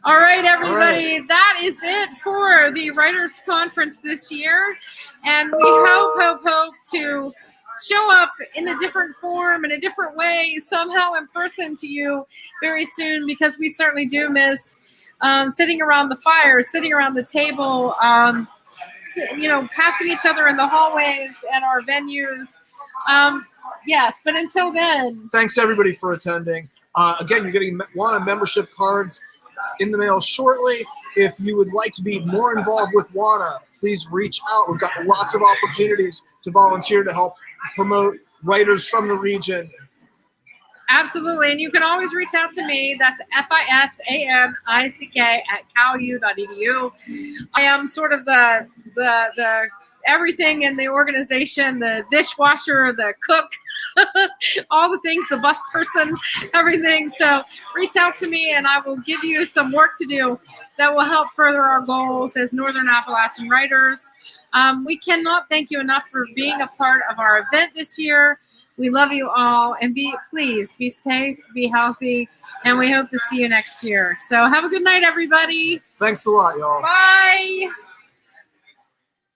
All right, everybody, that is it for the Writers' Conference this year. And we hope to show up in a different form, in a different way, somehow in person to you very soon, because we certainly do miss sitting around the fire, sitting around the table, passing each other in the hallways at our venues. Yes, but until then. Thanks, everybody, for attending. Again, you're getting WANA membership cards in the mail shortly. If you would like to be more involved with WANA, please reach out. We've got lots of opportunities to volunteer to help promote writers from the region. Absolutely, and you can always reach out to me. That's FISANICK@calu.edu. I am sort of the everything in the organization, the dishwasher, the cook, all the things, the bus person, everything. So reach out to me and I will give you some work to do that will help further our goals as Northern Appalachian writers. We cannot thank you enough for being a part of our event this year. We love you all, and please be safe, be healthy, and we hope to see you next year. So have a good night, everybody. Thanks a lot, y'all. Bye.